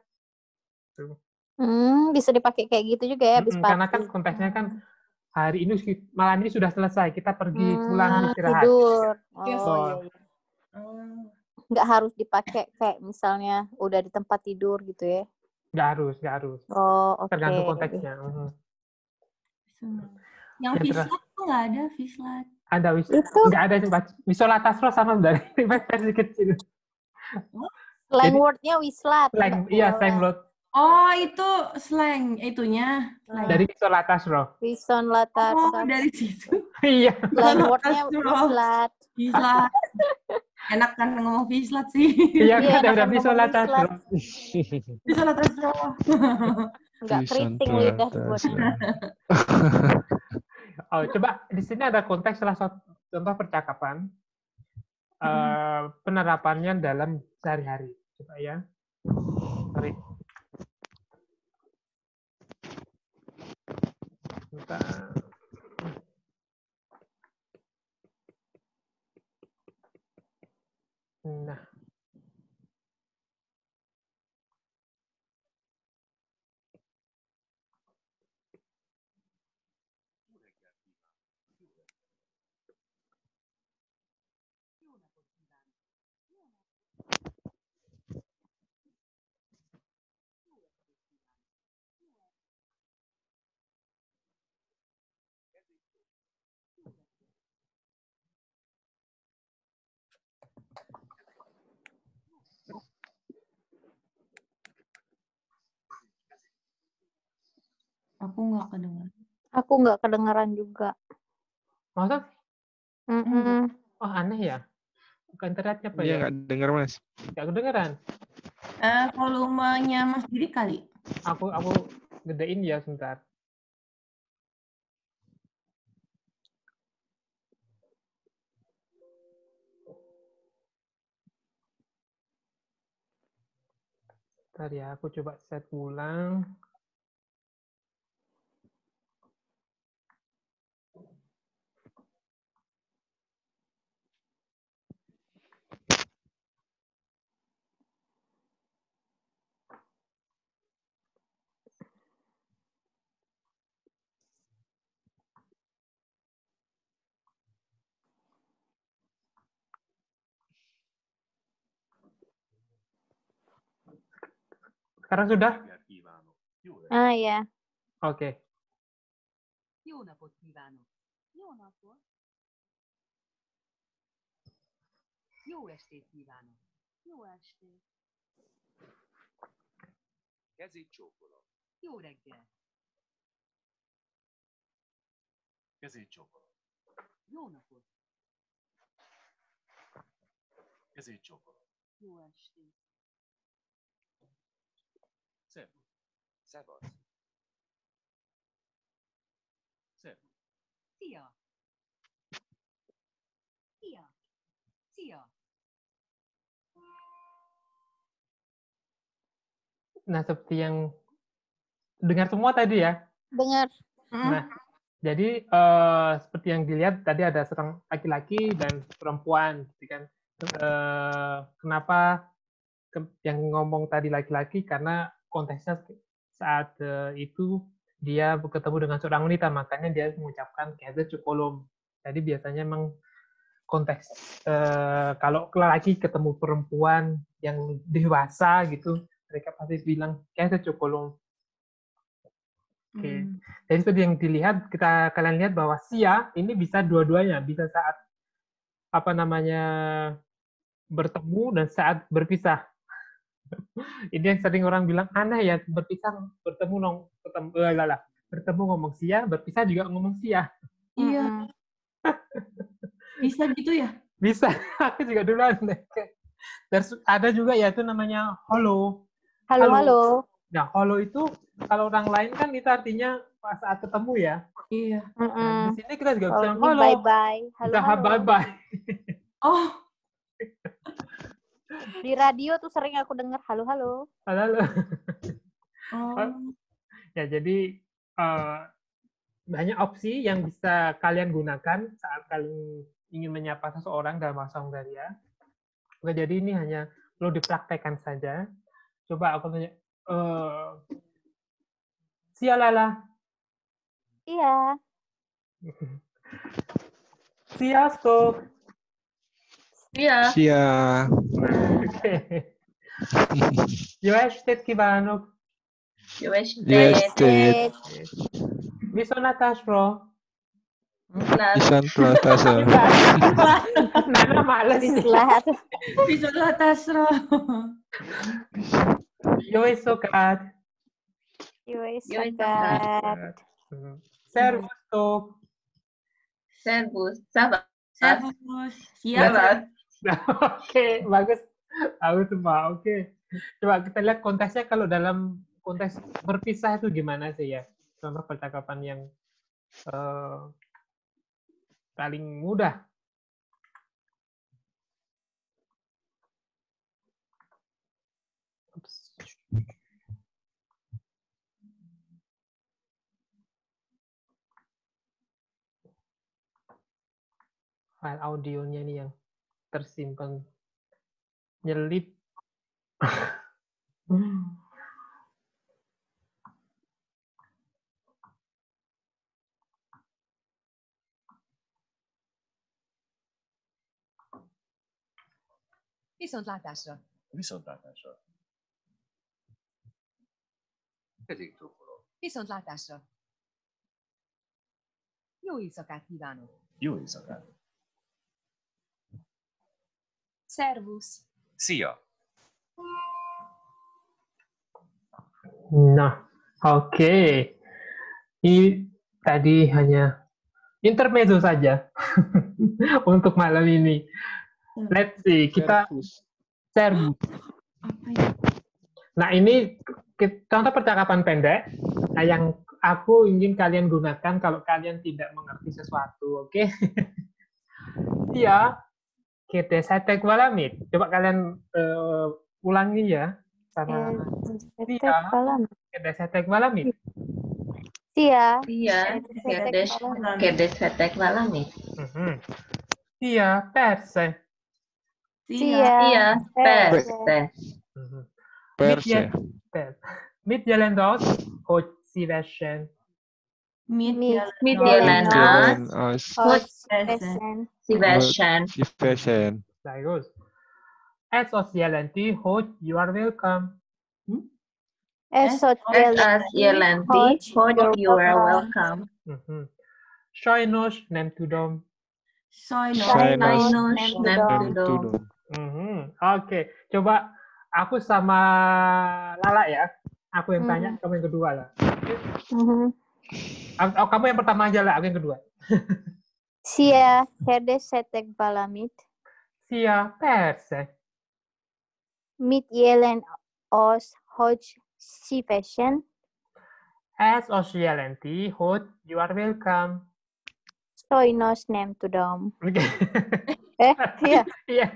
Bisa dipakai kayak gitu juga ya, habis party. Karena kan konteksnya kan hari ini, malam ini sudah selesai, kita pergi pulang istirahat. Tidur. Iya. Nggak harus dipakai kayak misalnya udah di tempat tidur gitu ya? Nggak harus. Oke. Tergantung konteksnya. Yang Vislat tuh nggak ada Vislat. Ada nggak ada Wisolatasro sama dari versi kecil. Slang word-nya Wislat. Iya, slang word. Oh, itu slang itunya. Dari Wisolatasro. Wisolatasro. Oh, dari situ. Iya. Slang word-nya Wislat. Vislat. Enak kan ngomong Vislat sih. Iya, kan udah Wisolatasro. Visolatasro. Enggak keriting lidah dibuatnya. Oh, coba di sini ada konteks salah satu contoh percakapan. Penerapannya dalam sehari-hari. Coba ya. Sorry. Nah. Aku nggak kedengaran juga. Masa? Oh, aneh ya? Bukan internetnya apa ya? Iya, nggak dengar, Mas. Nggak kedengeran? Volumenya Mas Didi kali. Aku gedein ya sebentar. Bentar ya, aku coba set ulang. Sekarang sudah? Ya. Oke. Jó estét kívánok! Jó estét! Kezét csókolom. Jó reggel! Kezét csókolom. Jó napot! Kezét csókolom. Jó estét! Szervusz! Szevasz! Szia! Szia! Szia! Nah, seperti yang dengar semua tadi ya. Dengar. Nah, jadi seperti yang dilihat tadi ada seorang laki-laki dan perempuan, gitu kan. Kenapa yang ngomong tadi laki-laki? Karena konteksnya saat itu dia ketemu dengan seorang wanita, makanya dia mengucapkan keze cukolom. Jadi biasanya memang konteks kalau laki ketemu perempuan yang dewasa gitu, mereka pasti bilang keze cukolom. Oke. Jadi seperti yang dilihat, kalian lihat bahwa sia ini bisa dua-duanya, bisa saat bertemu dan saat berpisah. Ini yang sering orang bilang aneh ya, bertemu ngomong sia, berpisah juga ngomong sia. Iya. Bisa gitu ya? Bisa. Aku juga dulu terus ada juga ya itu namanya holo. Halo. Nah, holo itu kalau orang lain kan itu artinya saat ketemu ya. Iya. Nah, di sini kita juga bisa Ini halo. bye-bye. Bisa bye-bye. Oh, Di radio tuh sering aku dengar halo. Halo. oh. Ya, jadi banyak opsi yang bisa kalian gunakan saat kalian ingin menyapa seseorang dalam bahasa Hongaria. Oke, jadi ini hanya perlu dipraktekkan saja. Coba aku tanya, Sialala. Iya. Sziasztok. Iya. Sia. Oke. Jó estét kívánok. Jó estét. Jó estét. Viszontlátásra. Viszontlátásra. Nana males nih. Viszlát. Viszontlátásra. Jó éjszakát. Jó Jó éjszakát. Szervusztok. Servus. Selamat. Servus. Selamat. Oke, bagus. Bagus semua. Oke. Coba kita lihat konteksnya kalau dalam konteks berpisah itu gimana sih ya? Contoh percakapan yang paling mudah. File audionya nih yang tersimpan nyelip. Viszontlátásra! Viszontlátásra. Kezét csókolom. Viszontlátásra! Jó éjszakát kívánok! Jó éjszakát. Szervusz! Szia! Nah, oke. Ini tadi hanya intermezzo saja untuk malam ini. Let's see, kita servus. Nah, ini contoh percakapan pendek yang aku ingin kalian gunakan kalau kalian tidak mengerti sesuatu, oke? Iya, kita setek walamit. Coba kalian ulangi ya. Sama kita setek walamit. Iya. Iya. Kedesetek walamit. Iya, perse. Iya, persze. Perse. Mit jelent az, hogy szívesen? Mit jelent az, hogy szívesen. szívesen. Bagus. Ez azt jelenti, hogy you are welcome. Ez azt Ez jelenti, hogy you are welcome. Sajnos nem tudom. Sajnos nem tudom. Oke, coba aku sama Lala ya. Aku yang tanya, kamu yang kedua lah. Kamu yang pertama aja lah, aku yang kedua. Sia, kedesetek valamit. Sia, persze. Mit jelent az, hogy szívesen? Ez azt jelenti, hogy you are welcome. Schönes nem tudom. Oke. Iya. Iya.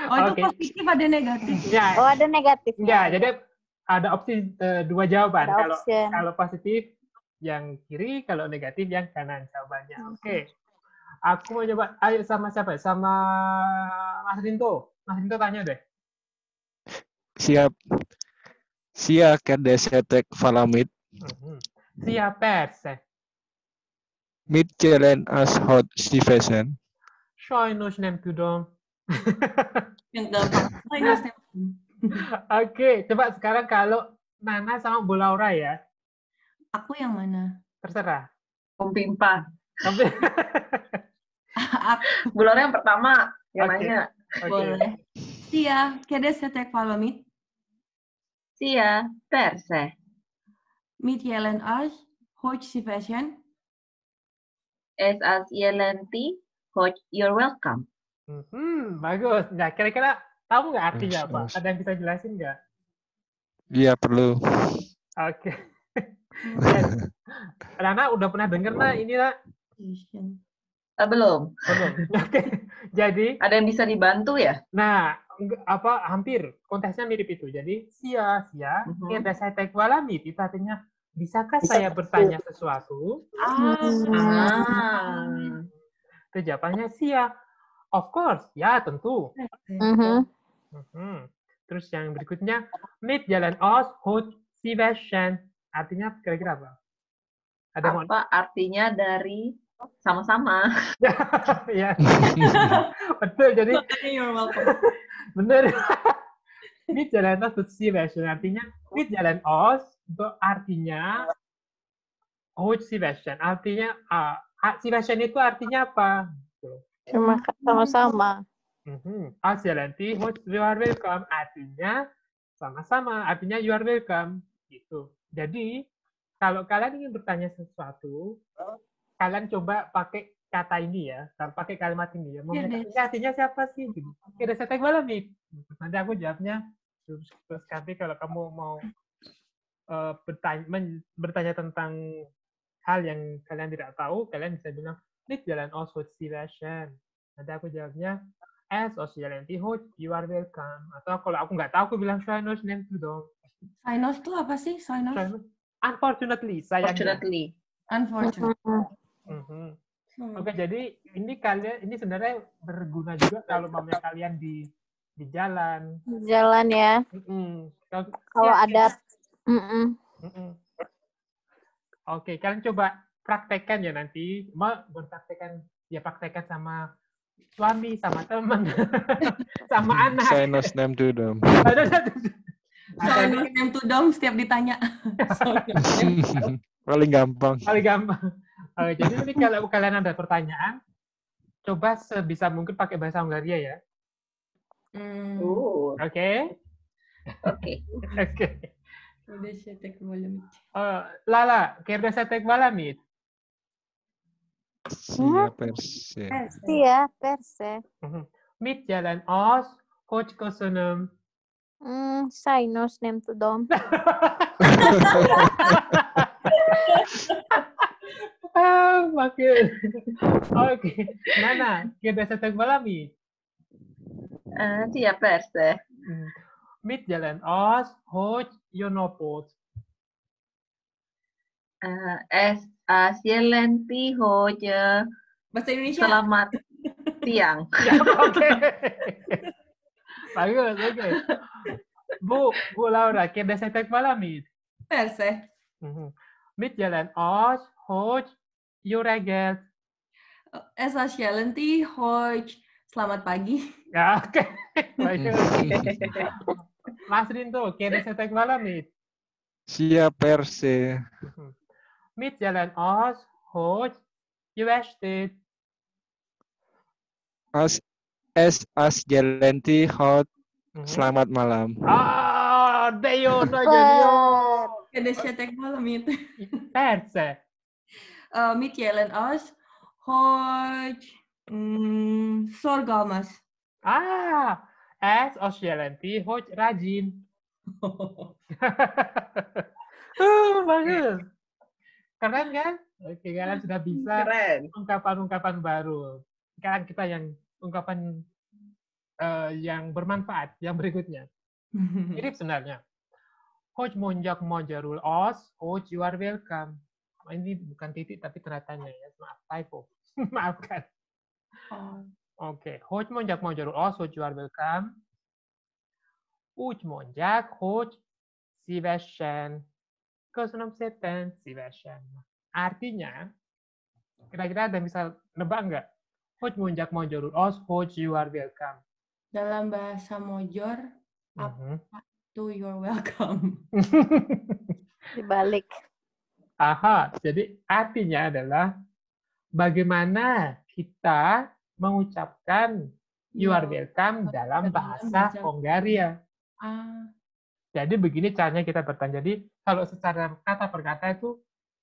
Oh, itu Oke. positif ada negatif. Ya, Oh, ada negatifnya. enggak, jadi ada opsi dua jawaban. Ada Kalau option. kalau positif yang kiri, kalau negatif yang kanan jawabannya. Oke. Aku mau coba, ayo sama siapa? Sama Mas Rinto. Mas Rinto tanya deh. Siap. Sia Kerdesetek Valamit. Siapa sih? Mit Jelen As Hot Sivesen. Schönes nem tudom. Yang gampang. Schönes nem tudom. Oke, coba sekarang kalau Nana sama Bu Laura ya. Aku yang mana? Terserah. Pempimpa. Tapi Aku Bu Laura yang pertama yang Oke. nanya. oke. boleh. Sia, Kerdesetek Valamit. Sia, perse. Mit Jelen As, Hot Sivesen. Es as jelenti, you're welcome. Bagus. Nah, kira-kira tahu nggak artinya apa? Bagus. Ada yang bisa jelasin nggak? Iya perlu. Oke. Nana udah pernah denger nah ini lah? Belum. Belum. Oke. Jadi, Ada yang bisa dibantu ya? nah hampir kontesnya mirip itu. Jadi sia Mhm. kita saya tek walamit itu artinya bisakah saya bertanya sesuatu? Itu jawabannya sia. Of course, ya tentu. Terus yang berikutnya, mit jalan os hot sivesen. Artinya kira-kira apa? Ada mau? Apa artinya dari sama-sama? Ya, betul. Jadi You're welcome. benar. Mit jalan os hot sivesen. Artinya mit jalan os itu artinya hot sivesen. Artinya sivesen itu artinya apa? Cuma sama-sama. As jalanti, you are welcome. Artinya sama-sama. Artinya you are welcome. Gitu. Jadi, kalau kalian ingin bertanya sesuatu, kalian coba pakai kata ini ya. Pakai kalimat ini ya. Ini artinya siapa sih? Gitu. Oke, saya tek malam nih. Nanti aku jawabnya. Terus nanti kalau kamu mau bertanya tentang hal yang kalian tidak tahu, kalian bisa bilang, ini jalan Oxford Sivation. Nanti aku jawabnya, jalan Tihut, you are welcome. Atau kalau aku nggak tahu, aku bilang, Schönes nem tudom. Sainos tuh apa sih? Sainos? Unfortunately, sayangnya. Unfortunately. Oke, jadi ini sebenarnya berguna juga kalau mamanya kalian di jalan. Jalan ya. Kalau ada. Oke, kalian coba praktekkan ya nanti. Mau praktekkan sama suami, sama teman, sama anak. Schönes nem tudom. Schönes nem tudom setiap ditanya. Paling gampang. Paling gampang. Jadi nanti kalau kalian ada pertanyaan, coba sebisa mungkin pakai bahasa Hungaria ya. Oke? Oke. Oke. Kerdesetek Valamit. Lala, kerdesetek valamit. Sia perse. Iya, perse. Mit jalan os, coach kosunum. Sainos nem tudom. Makin. Oke. Nana, kerdesetek valamit. Sia, perse. Mit jalan os, coach yonopot. Es as jelenti, Bahasa Indonesia. selamat siang. Oke. Bagus, oke. Bu Laura, kerdesetek valamit. Perse. Mit jalan os, coach yoreget. Es as jelenti, hoj. Selamat pagi. Ya, oke. Bagus. Mas Rinto, kerdesetek valamit. Sia perse. Mit jalan os, coach yoestet. As jelenti hot. Selamat malam. Deyo, Deyo. Kerdesetek Valamit. Perse. Mit jelen as, hoj. Sorgalmas. Os jelenti, coach rajin. Bagus. Keren kan? Oke, kalian sudah bisa Keren. ungkapan-ungkapan baru. Sekarang kita yang ungkapan yang bermanfaat, yang berikutnya. Mirip sebenarnya. Coach Monjak Mojarul Os, Coach you are welcome. Ini bukan titik tapi tanda-tanya ya, maaf typo. Maafkan. Oke, Coach Monjak Mojarul Os, Coach you are welcome. Uch Monjak, Coach Sivashan. Köszönöm szépen, szívesen. Artinya, kira-kira ada yang bisa nebak nggak? Coach Monjak Mojarul Os, Coach you are welcome. Dalam bahasa Mojor, apa itu you're welcome? Dibalik. Aha, jadi artinya adalah bagaimana kita mengucapkan you are welcome dalam bahasa Hongaria. Jadi begini caranya kita bertanya. Jadi kalau secara kata per kata itu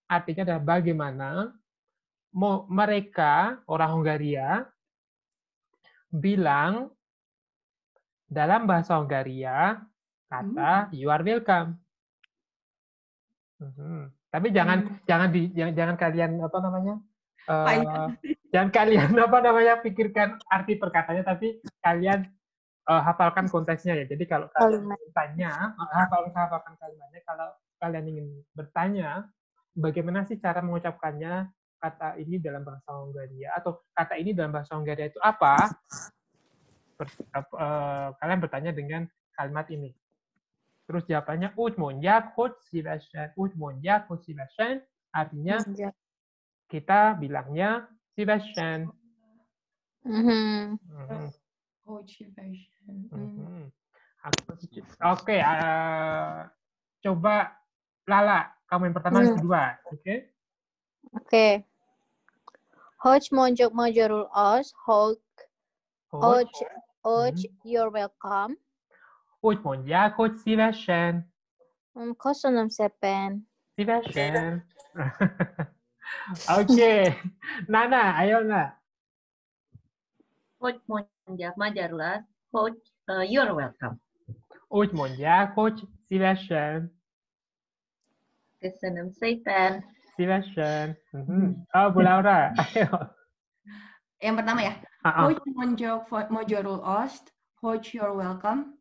artinya adalah bagaimana mereka, orang Hongaria, bilang dalam bahasa Hongaria kata you are welcome. Tapi jangan kalian apa namanya? Jangan kalian apa namanya pikirkan arti perkataannya, tapi kalian hafalkan konteksnya ya. Jadi kalau kalian bertanya, hafalkan kalimatnya. Kalau kalian ingin bertanya, bagaimana sih cara mengucapkannya kata ini dalam bahasa Hongaria, atau kata ini dalam bahasa Hongaria itu apa? Kalian bertanya dengan kalimat ini. Terus jawabannya úgy mondják, hogy szívesen, úgy mondják, hogy szívesen, artinya kita bilangnya szívesen. Oke, coba Lala, kamu yang pertama yang kedua, oke? Oke. Hogy mondjuk magyarul az, hogy you're welcome. Úgy mondják, hogy szívesen. Köszönöm szépen. Szívesen. Oke. Nana, ayo Nana. Hogy mondják magyarul az, hogy you're welcome. Úgy mondják, hogy szívesen. Köszönöm szépen. Szívesen. Oh, Bu Laura, ayo. Yang pertama ya. Hogy mondjuk magyarul azt, hogy you're welcome.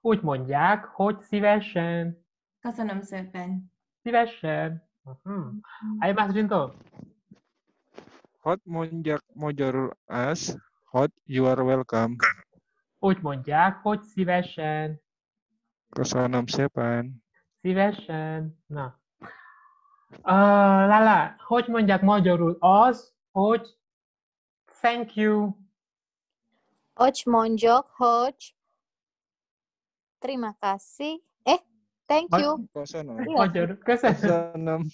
Úgy mondják, hogy szívesen. Köszönöm szépen. Szívesen. Ayo Mas Rinto. Hogy mondják magyarul az, hogy you are welcome. Úgy mondják, hogy szívesen. Köszönöm szépen. Szívesen. Na. Lala, hogy mondják magyarul az, hogy thank you. Hogy mondjuk, hogy terima kasih. Thank you. Köszönöm. Köszönöm.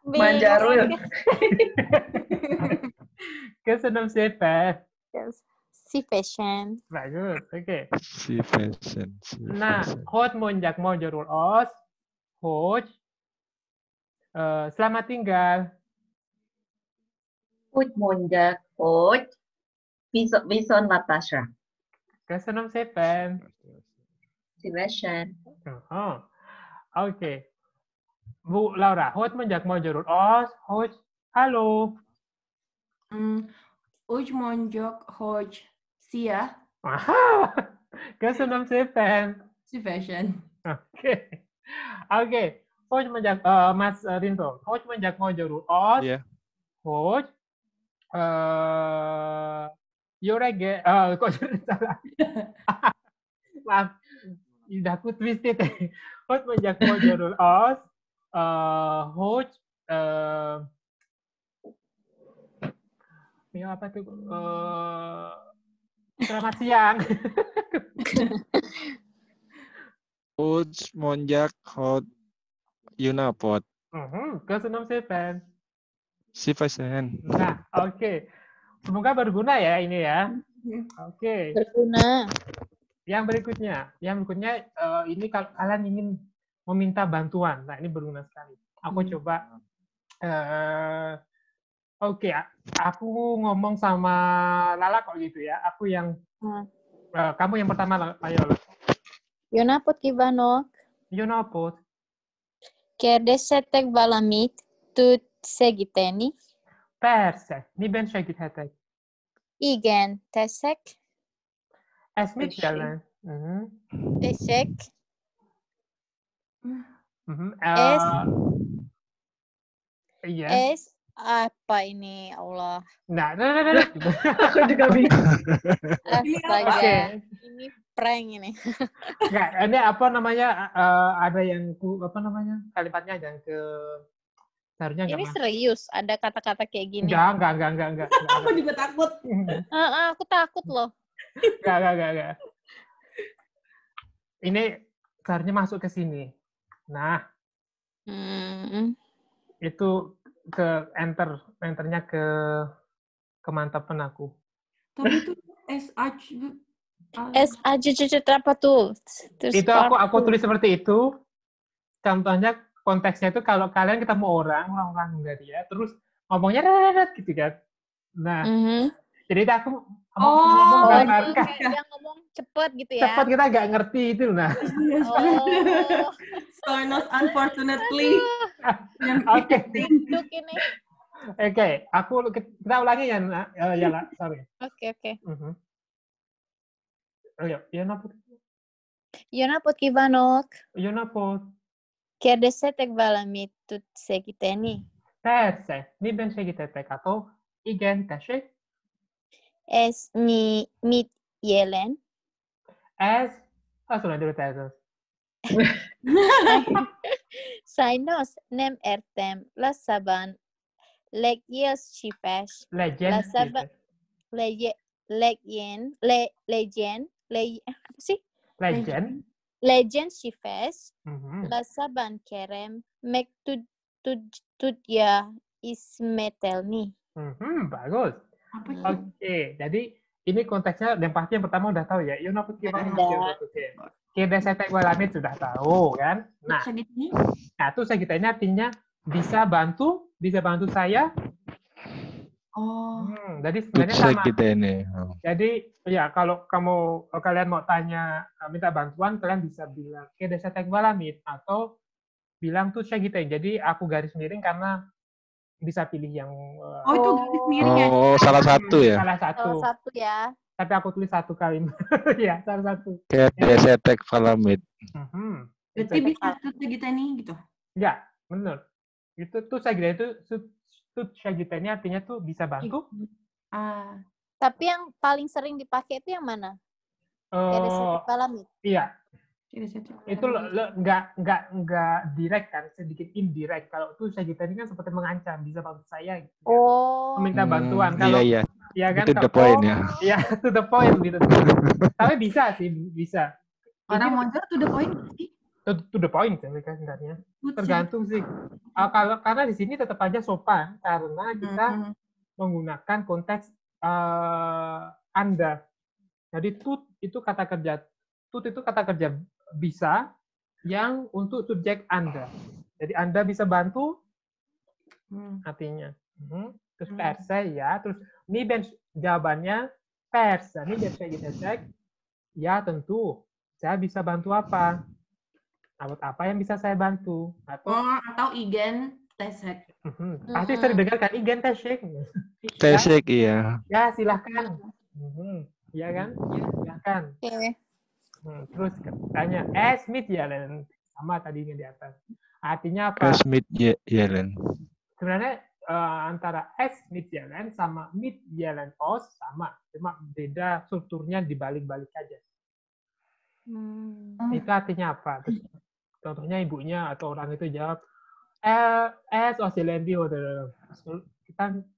Manjarul. Köszönöm szépen. Szívesen. Bagus, oke. Szívesen. Nah, hogy mondják magyarul az, hogy selamat tinggal. Úgy mondják, hogy viszontlátásra. Köszönöm szépen. Szívesen. Oke. Bu Laura, hogy mondják magyarul az, hogy halló. Úgy mondjuk, hogy szia. Aha. Köszönöm szépen. Szívesen. Oke. Hogy mondják, Mas Rinto, hogy mondják magyarul az, hogy jó reggel, kok salah. Maaf, udah aku twisted. Hogy mondják magyarul az, hogy ini apa tuh? Selamat siang. Úgy mondják, hogy you napot. Köszönöm szépen. Szívesen. Nah, oke. Semoga berguna ya ini ya. Oke. Berguna. Yang berikutnya ini kalau kalian ingin meminta bantuan, nah ini berguna sekali. Aku coba. Oke, aku ngomong sama Lala kok gitu ya. Aku yang kamu yang pertama, ayo. Jó napot kívánok! Jó napot! Kérdezhetek valamit? segiteni. Persze. Miben segíthetek? Igen, teszek. Ez mit Tessék. jelent? Teszek. Ez... Igen. Es apa ini Allah? Nah. Aku juga bingung. Astaga. Oke. Ini prank ini. Enggak, ini apa namanya? Ada yang kalimatnya yang ke seharusnya Ini enggak masuk. serius, ada kata-kata kayak gini. Enggak. Aku juga takut. Aku takut loh. Enggak. Ini seharusnya masuk ke sini. Nah, itu ke enternya ke mantapan aku. Tapi itu Es aja apa tuh? Terus Itu aku tulis seperti itu. Contohnya konteksnya itu kalau kalian ketemu orang Hungaria, terus ngomongnya gitu kan. Nah, jadi aku ngomong gambarkan. yang ngomong cepet gitu ya. Cepat kita nggak ngerti itu nah. Oh. Soinos unfortunately. Oke. Duk ini. Oke, kita ulangi ya, Yala, sorry. Oke. Ayo, Jonapot Kivanok. Jonapot. Kérdezzetek valamit, tud segíteni? Persze, miben segítettek? Ató, igen, tessék. Ez mit jelent? Ez, azt mondja, hogy ez az. Sajnos nem értem. Lassabban legyél szíves. Legyen. Lassabban legyen szíves. Lassabban kérem, meg tudja ismetelni. Bagus. Oke, jadi ini konteksnya yang pasti yang pertama udah tahu ya. Jonapot Kivanok. Kérdezzetek valamit sudah tahu kan? Nah, tuh segita ini artinya bisa bantu saya. Jadi sebenarnya sama. Jadi ya kalau kalian mau tanya minta bantuan, kalian bisa bilang kérdezzetek valamit atau bilang tuh segita. Jadi aku garis miring karena bisa pilih yang itu garis miring ya. Salah satu ya. Salah satu ya. Tapi aku tulis satu kalimat. Ya, salah satu. Kérdezzetek valamit. Berarti bisa tuh segita nih gitu. Ya, benar. Itu tuh segita itu tuh segita ini artinya tuh bisa bantu. Tapi yang paling sering dipakai itu yang mana? Kérdezzetek valamit. Iya. Itu nggak direct kan, sedikit indirect. Kalau tuh segita ini kan seperti mengancam, bisa bantu saya gitu. Meminta bantuan. Kalau ya kan, to the point ya. Iya, to the point gitu. Tapi bisa sih, bisa. Orang Monjol to the point sih. To the point ya mereka sebenarnya. Tergantung sih. Karena di sini tetap aja sopan karena kita menggunakan konteks Anda. Jadi tut itu kata kerja bisa yang untuk subjek Anda. Jadi Anda bisa bantu artinya. Terus perse ya, terus miben jawabannya perse. Miben segitesek, ya tentu. Saya bisa bantu apa? Apa yang bisa saya bantu? Atau igen tesek. Pasti sering dengar kan igen tesek. Tesek iya. Ya silahkan. Iya kan? Ya silahkan. Terus tanya es mit jalen sama tadinya di atas. Artinya apa? Es mit jalen. Sebenarnya antara es mit jalen sama mit jalen os sama, cuma beda strukturnya dibalik-balik saja. Itu artinya apa? Terus, contohnya ibunya atau orang itu jawab es os jalen di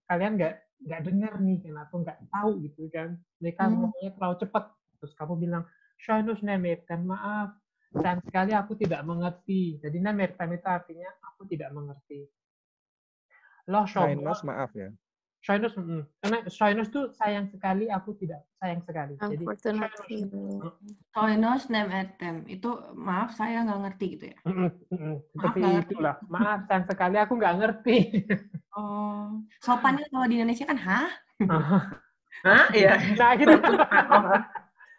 kalian nggak dengar nih kan atau nggak tahu gitu kan? Mereka ngomongnya terlalu cepat. Terus kamu bilang Shainus nemertan, maaf, sayang sekali aku tidak mengerti. Jadi nemertan itu artinya aku tidak mengerti. Loh, Shainus maaf ya. Shainus, karena Shainus itu sayang sekali, aku tidak sayang sekali. Jadi Shainus nemertan itu maaf saya nggak ngerti gitu ya. Seperti itulah. Maaf, sayang sekali aku nggak ngerti. Sopannya kalau di Indonesia kan hah? Hah? Iya. Nah, gitu.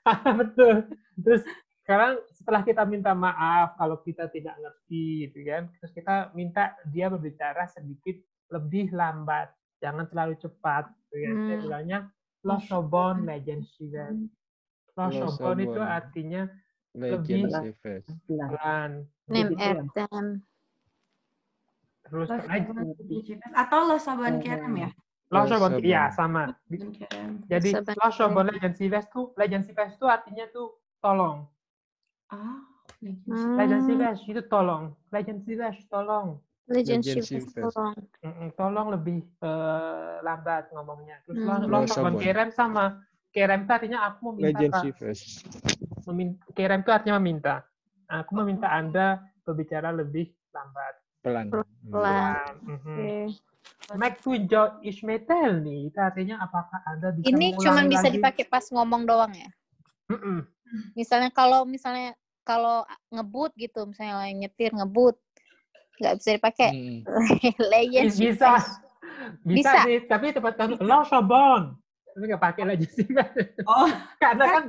Betul. Terus sekarang setelah kita minta maaf kalau kita tidak ngerti, gitu kan, terus kita minta dia berbicara sedikit lebih lambat, jangan terlalu cepat. Gitu kan. Saya bilangnya Losobon legend Sivet. Losobon itu artinya lebih pelan. Nem ertem. Terus atau Losobon Kerem ya? Losobon, iya sama. Kerem. Jadi Losobon Losobon legend Sivet tuh artinya tuh tolong. Legend Sivet itu tolong. Legend Sivet tolong. Legend Legend Sivet Sivet. tolong. Tolong lebih lambat ngomongnya. Terus Hmm. Losobon Kerem sama. Kerem itu artinya aku meminta. Legend Kak. Sivet. Kerem itu artinya meminta. Aku meminta Anda berbicara lebih lambat. Pelan. Pelan. Mhm. Mek tujo ismetel nih, itu artinya apakah Anda bisa Ini mengulangi cuma bisa lagi? dipakai pas ngomong doang ya. Mm-mm. Misalnya kalau ngebut gitu, misalnya lagi nyetir ngebut, nggak bisa dipakai. Legend Bisa Bisa. sih, tapi tempat kan Losobon, tapi nggak pakai Legend Sivet. Oh, Karena kan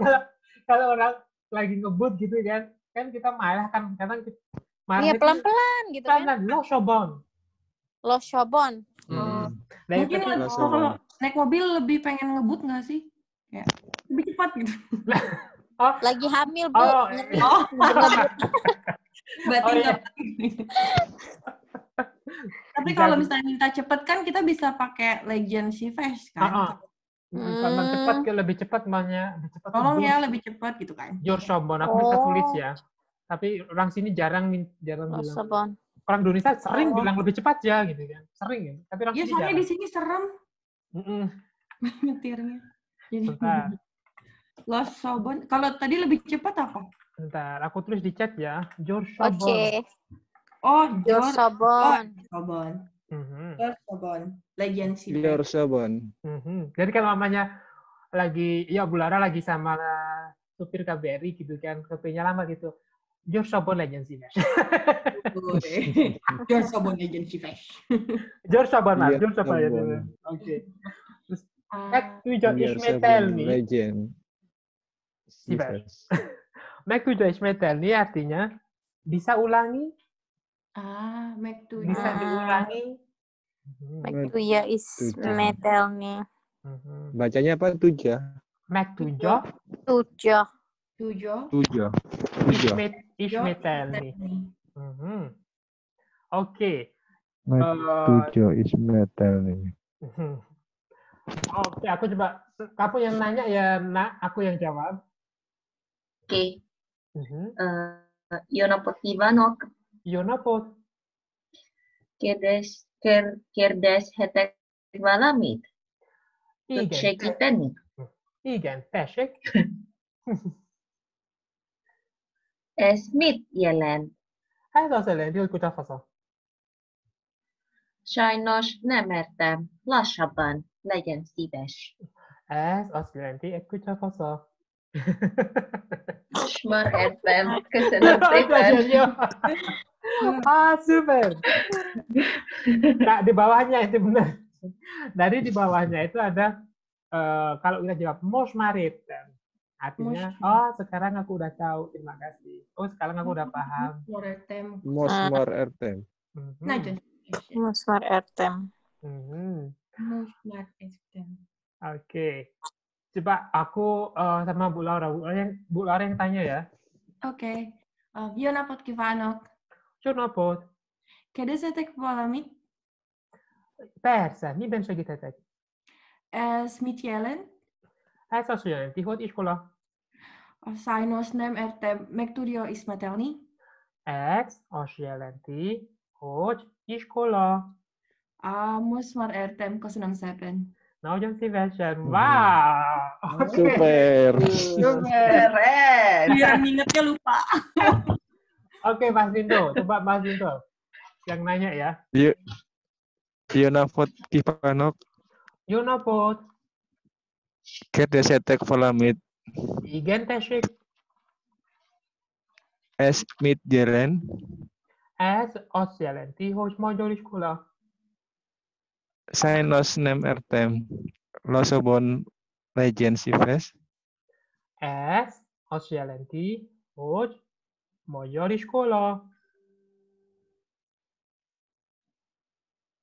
kalau orang lagi ngebut gitu kan kita marah kan, kadang marah Iya itu pelan-pelan gitu kan. kan Losobon. Losobon. Nah, mungkin tapi kalau naik mobil lebih pengen ngebut nggak sih? Kayak lebih cepat gitu. Lagi hamil, Bu. Oh, Ngeri. Oh, Ngebut. berarti Oh, iya. nggak. Tapi Bisa, kalau bisa. misalnya minta cepet kan kita bisa pakai Legend Sivet kan. Kalau cepat lebih cepat maunya lebih cepat. Tolong ya lebih cepat gitu kan. Jorsobon, aku bisa tulis ya. Tapi orang sini jarang bilang. Losobon. Orang Indonesia sering bilang lebih cepat ya gitu kan. Sering ya. Tapi orang Iya, sini soalnya jarang. di sini serem nyetirnya. Jadi Bentar. Losobon. Kalau tadi lebih cepat apa? Bentar, aku tulis di chat ya. Jorsobon. Oke. Oh, Jorsobon. Losobon. Losobon. Legend Sivet. Jorsobon. Jadi kalau mamanya lagi, ya Bu Lara lagi sama supir KBRI gitu kan, supirnya lama gitu. Jorsobon legend Sivet. Jorsobon Legend Sivet. Jorsobon mas, Iya, Jorsobon ya. Jorsobon. Oke. Terus tujo ismetel nih. Legend. Sivet. Mek tujo ismetel nih artinya bisa ulangi, Mektu. bisa diulangi. Mektuya ismetel nih. Bacanya apa? Tuja. Mek tujo Tujuh. Tuja. ismetel nih. Oke. Tuja ismetel nih. Oke, aku coba. Kamu yang nanya ya, Nak. Aku yang jawab. Oke. Io Ivanok, Yonapot. Kerdes hetek valamit. Igen. Segíteni? Igen, tessék. Ez mit jelent? Ez azt jelenti, hogy kutyafasz. Sajnos nem értem. Lassabban, legyen szíves. Ez azt jelenti, egy kutyafasz. Most már értem. Köszönöm szépen. Super. Nah, di bawahnya itu benar. Dari di bawahnya itu ada kalau kita jawab mos marit, artinya sekarang aku udah tahu, terima kasih. Oh sekarang aku udah paham. Mosmor ertem. Mosmar ertem. Oke. Coba aku sama Bu Laura yang tanya ya. Oke. Yonapot Kivanok. Csonapot. Kérdezzetek valamit? Persze, miben segíthetek? Ez mit jelent? Ez azt jelenti, hogy iskola. Sajnos nem értem. Meg tudja ismételni? Ez azt jelenti, hogy iskola. Most már értem. Köszönöm szépen. Nagyon szívesen. Wow! Super. Keren. Biar ingetnya lupa. Oke, Mas Dindo. Coba Mas Dindo. Yang nanya ya. Yonapot Kivanok. Yonapot. Kerdesetek valamit. Igen, tessék. Ez mit jelent? Ez azt jelenti, hogy magyar iskola. Sajnos nem értem. Losobon legyen szíves. Ez azt jelenti, hogy magyar iskola.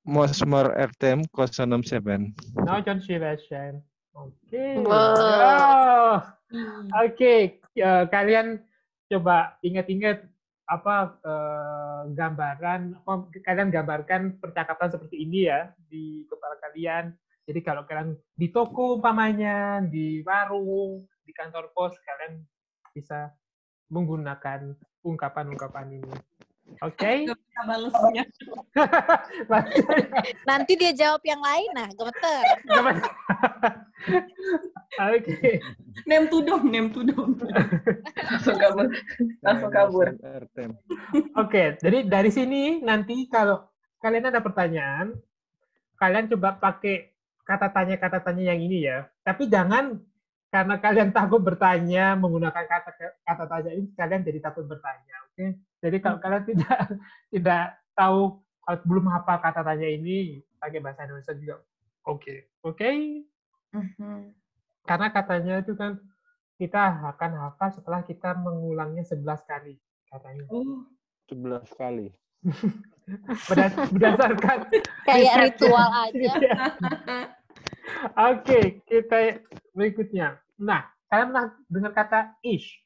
Mosmer RTM 067. Nagyon szívesen. Oke. Wow. Ya. Oke, kalian coba ingat-ingat apa gambaran, kalian gambarkan percakapan seperti ini ya di kepala kalian. Jadi kalau kalian di toko umpamanya, di warung, di kantor pos, kalian bisa menggunakan ungkapan-ungkapan ini. Oke? Gak bisa balesnya. Nanti dia jawab yang lain, nah gemeter. Oke. Nem tudong. Langsung kabur. RTM. Oke, jadi dari sini nanti kalau kalian ada pertanyaan, kalian coba pakai kata tanya yang ini ya. Tapi jangan karena kalian takut bertanya menggunakan kata tanya ini, kalian jadi takut bertanya. Oke? Jadi kalau kalian tidak tahu, belum hafal kata tanya ini, pakai bahasa Indonesia juga oke. Oke? Karena katanya itu kan kita akan hafal setelah kita mengulangnya 11 kali katanya. 11 kali. Berdasarkan Kayak ritual aja. Oke, kita berikutnya. Nah, kalian pernah dengar kata ish?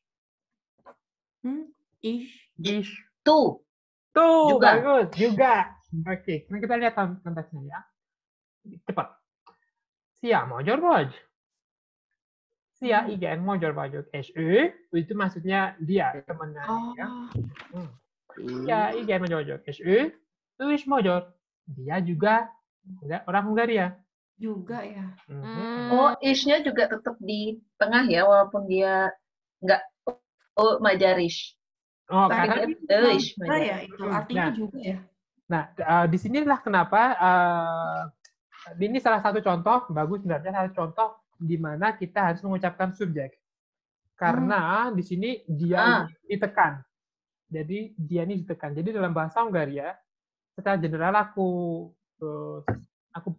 Ish. Tuh. Tuh, Juga. bagus. Juga. Oke, nah kita lihat konteksnya ya. Cepat. Sia motor boj. Sia igen motor boj. SU itu maksudnya dia, temannya. Ya. Sia igen motor boj. SU tulis motor. Dia juga orang Hungaria. Juga ya. Oh, ish-nya juga tetap di tengah ya, walaupun dia nggak Majarish. Oh, Tapi karena dia ish Nah, ya itu artinya Nah. juga ya. Nah, di sinilah kenapa ini salah satu contoh bagus sebenarnya, salah satu contoh di mana kita harus mengucapkan subjek. Karena di sini dia ditekan. Jadi dia ini ditekan. Jadi dalam bahasa Hungaria, secara general aku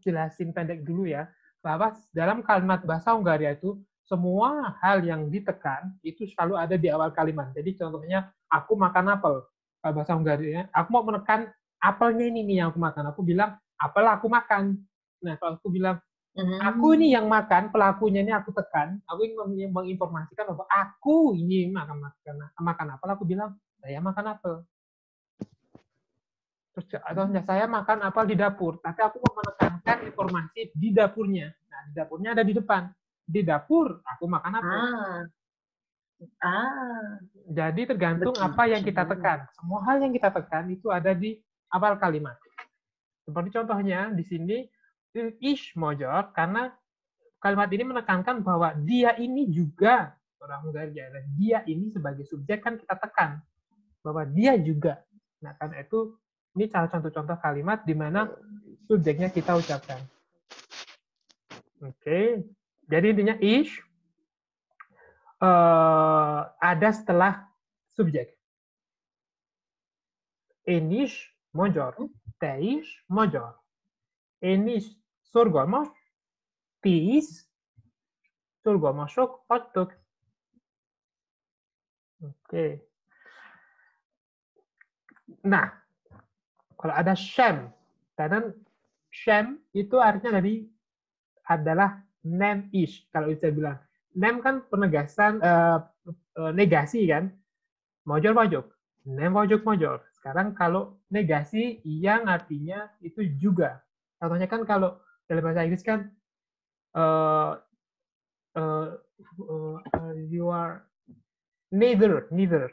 jelasin pendek dulu ya, bahwa dalam kalimat bahasa Hungaria itu semua hal yang ditekan itu selalu ada di awal kalimat. Jadi contohnya aku makan apel. Kalau bahasa Hungaria, aku mau menekan apelnya ini nih yang aku makan. Aku bilang apel aku makan. Nah, kalau aku bilang aku ini yang makan, pelakunya ini aku tekan, aku ingin menginformasikan bahwa aku ini makan apel, aku bilang saya makan apel. Terus atau saya makan apel di dapur, tapi aku mau menekankan informasi di dapurnya. Nah, di dapurnya ada di depan. Di dapur aku makan apel. Jadi tergantung apa yang kita tekan. Semua hal yang kita tekan itu ada di awal kalimat. Seperti contohnya di sini ish mojor, karena kalimat ini menekankan bahwa dia ini juga orang Hungaria. Dan dia ini sebagai subjek kan kita tekan bahwa dia juga. Nah, karena itu ini salah satu contoh kalimat di mana subjeknya kita ucapkan. Oke. Jadi intinya ish ada setelah subjek. Enish mojor. Teish mojor. Enish szorgalmas. Tíz szorgalmasok vagytok. Oke. Nah, kalau ada shem, karena shem itu artinya adalah nem ish. Kalau saya bilang nem kan penegasan negasi kan, mojor wajok, nem wajok mojor. Sekarang kalau negasi yang artinya itu juga. Contohnya kan kalau dalam bahasa Inggris kan you are neither. Neither.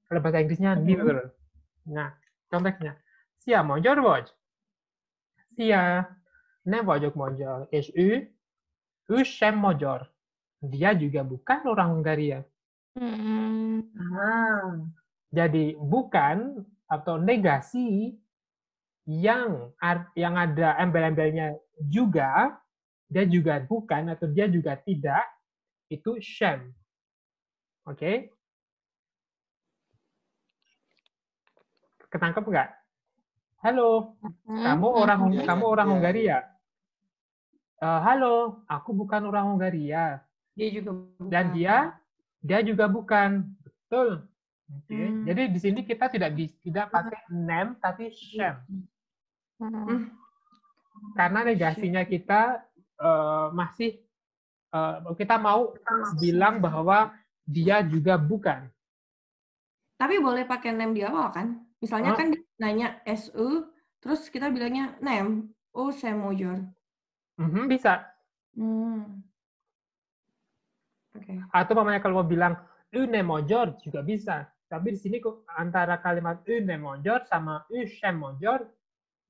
Kalau bahasa Inggrisnya neither. Nah, konteksnya. Sia mojor waj. Sia nem vagyok magyar. És ő sem magyar. Dia juga bukan orang Hungaria. Jadi bukan atau negasi yang ada embel-embelnya juga, dia juga bukan atau dia juga tidak, itu shem. Oke? Ketangkep nggak? Halo, kamu orang Hungaria. Halo, aku bukan orang Hungaria. Dia juga bukan. Dan dia dia juga bukan. Betul. Oke. Jadi di sini kita tidak pakai nem tapi shem. Karena negasinya kita masih kita mau bilang bahwa dia juga bukan. Tapi boleh pakai nem di awal kan? Misalnya kan dia nanya SU, terus kita bilangnya nem, oh saya mojor. Bisa. Oke. Atau mamanya kalau mau bilang une mojor juga bisa. Tapi di sini antara kalimat une mojor sama shem mojor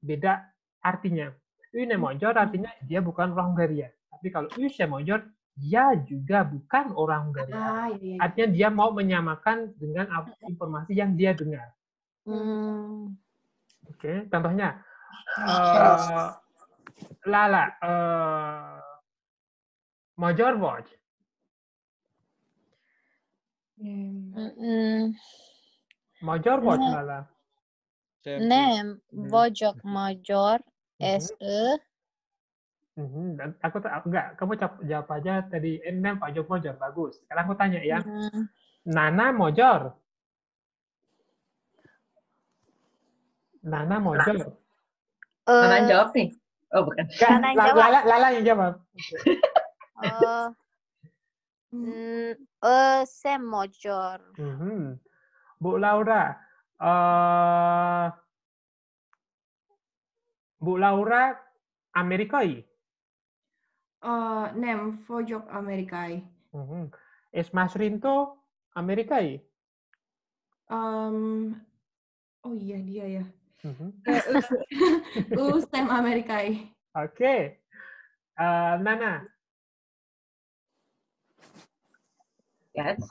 beda artinya. Une mojor artinya dia bukan orang Hungaria. Tapi kalau shem mojor dia juga bukan orang Hungaria. Iya. Artinya dia mau menyamakan dengan informasi yang dia dengar. Oke, contohnya Lala mojor watch. Mojor watch Lala. Nem, vojok major, SE. Aku enggak, kamu jawab aja tadi nem pojok mojor, bagus. Sekarang aku tanya ya. Nana mojor. Nana mojor. Nana jawab nih. Oh, bukan. Nana jawab. Lala yang jawab. Sem mojor. Bu Laura. Bu Laura Amerikai. Nem, vojok Amerikai. Es Mas Rinto Amerikai. Oh iya dia ya. Sem Amerikai. Oke. Nana. Yes.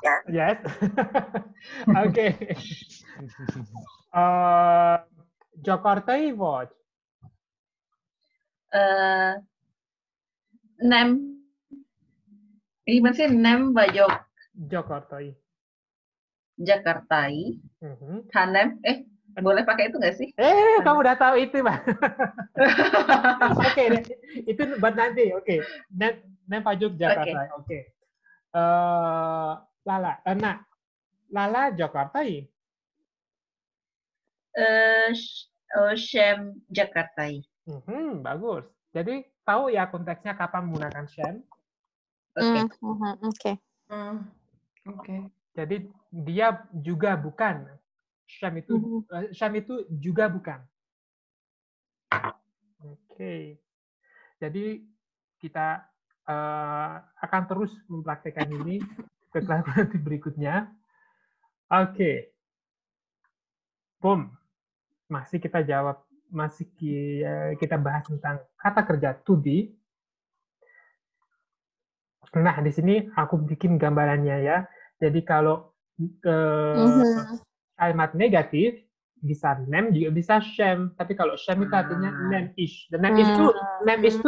Oke. Jakartai watch. Nem. Gimana sih nem bajok Jakartai. Jakartai. Hanem. Boleh pakai itu nggak sih? Kamu udah tahu itu, Bang. Oke, itu buat nanti. Oke. Nem pajak Jakarta. Oke. Lala, Lala Jakartai. Shem Jakartai. Bagus. Jadi tahu ya konteksnya kapan menggunakan shem? Oke. Jadi dia juga bukan. Shem itu juga bukan. Oke. Jadi kita akan terus mempraktekkan ini ke kelas berikutnya. Oke. Boom. Masih kita jawab, masih kita bahas tentang kata kerja to be. Nah, di sini aku bikin gambarannya ya. Jadi kalau kalimat negatif bisa nem juga bisa shem, tapi kalau shem itu artinya nem-ish. Dan nem-ish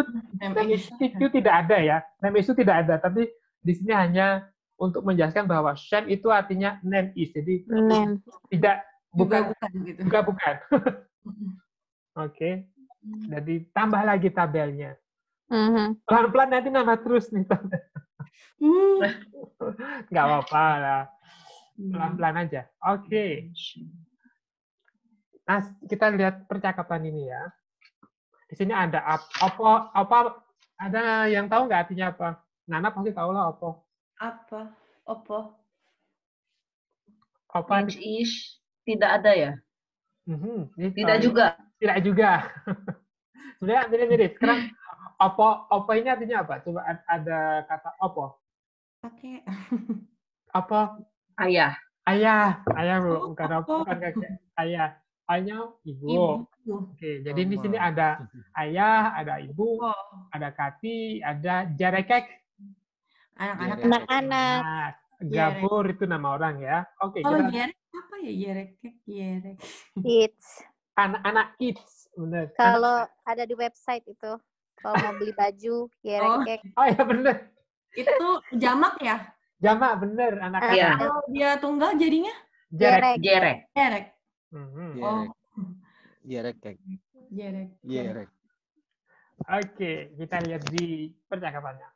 itu tidak ada ya. Nem-ish itu tidak ada, tapi di sini hanya untuk menjelaskan bahwa shem itu artinya nem-ish. Jadi tidak bukan. Oke. Jadi tambah lagi tabelnya. Pelan-pelan nanti nambah terus nih tabel. Nggak apa-apa lah. Pelan-pelan aja. Oke. Nah, kita lihat percakapan ini ya. Di sini ada apa? Ada yang tahu nggak artinya apa? Nana pasti tahu lah apa. Apa? Ish tidak ada ya? Tidak juga. Tidak juga. Sebenarnya mirip-mirip. Sekarang apa ini artinya apa? Coba ada kata apa? Pakai. Apa? Ayah. Ayah, bukan kakek. Ayah. Ayahnya ibu. Oke, jadi di sini ada ayah, ada ibu, ada kati, ada jarekek. Anak-anak. Gabur itu nama orang ya. Oke. Kalau Jerek apa ya? Jerek. Kids. Anak-anak kids, benar. Kalau ada di website itu, kalau mau beli baju, Jerek. Oh ya benar. Itu jamak ya? Jamak benar anak-anak. Iya. Kalau dia tunggal jadinya? Jerek. Jerek. Jerek. Oke, kita lihat di percakapannya.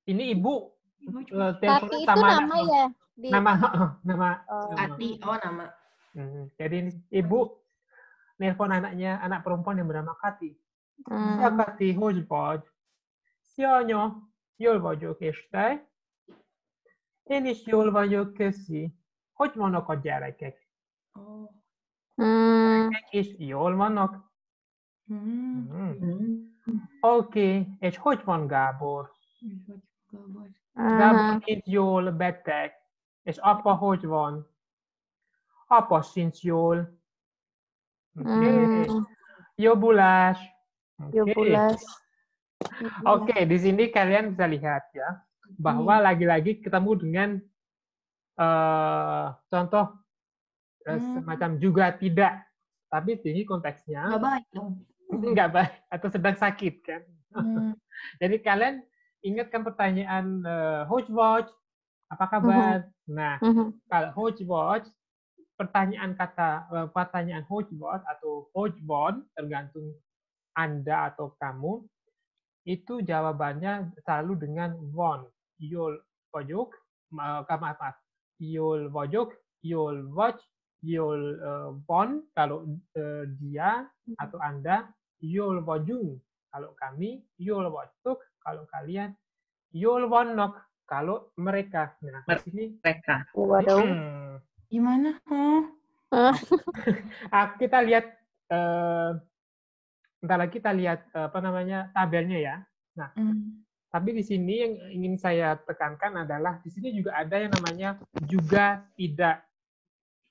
Ini ibu teleponnya Tati itu sama nama ya? Di... nama nama. Ati, nama. Jadi ini ibu nelpon anaknya, anak perempuan yang bernama Kati. Hmm. Ya Kati, hogy vagy? Szia anya, jól vagyok, és te? Én is jól vagyok, köszi. Hogy vannak a gyerekek? Oh. Gyerekek is jól vannak? Oké, és hogy van Gábor? Gábor nincs jól, beteg. És apa hogy van? Apa sincs jól. Oke. Jobbulás. Jobbulás. Oke, di sini kalian bisa lihat ya bahwa lagi-lagi ketemu dengan contoh semacam juga tidak, tapi ini konteksnya Nggak baik dong. nggak baik atau sedang sakit kan. Jadi kalian ingatkan pertanyaan hogy vagy, apa kabar? Nah, kalau hogy vagy, pertanyaan hogy vagy atau hogy van tergantung Anda atau kamu, itu jawabannya selalu dengan von. Jól vagyok, maaf, jól vagyok, jól vagy, jól von kalau dia atau Anda, jól vagyunk kalau kami, jól vagytok kalau kalian, jól vannak kalau mereka. Nah, di sini Mereka. Waduh. Gimana? Kita lihat bentar lagi kita lihat tabelnya ya. Nah, tapi di sini yang ingin saya tekankan adalah di sini juga ada yang namanya juga tidak.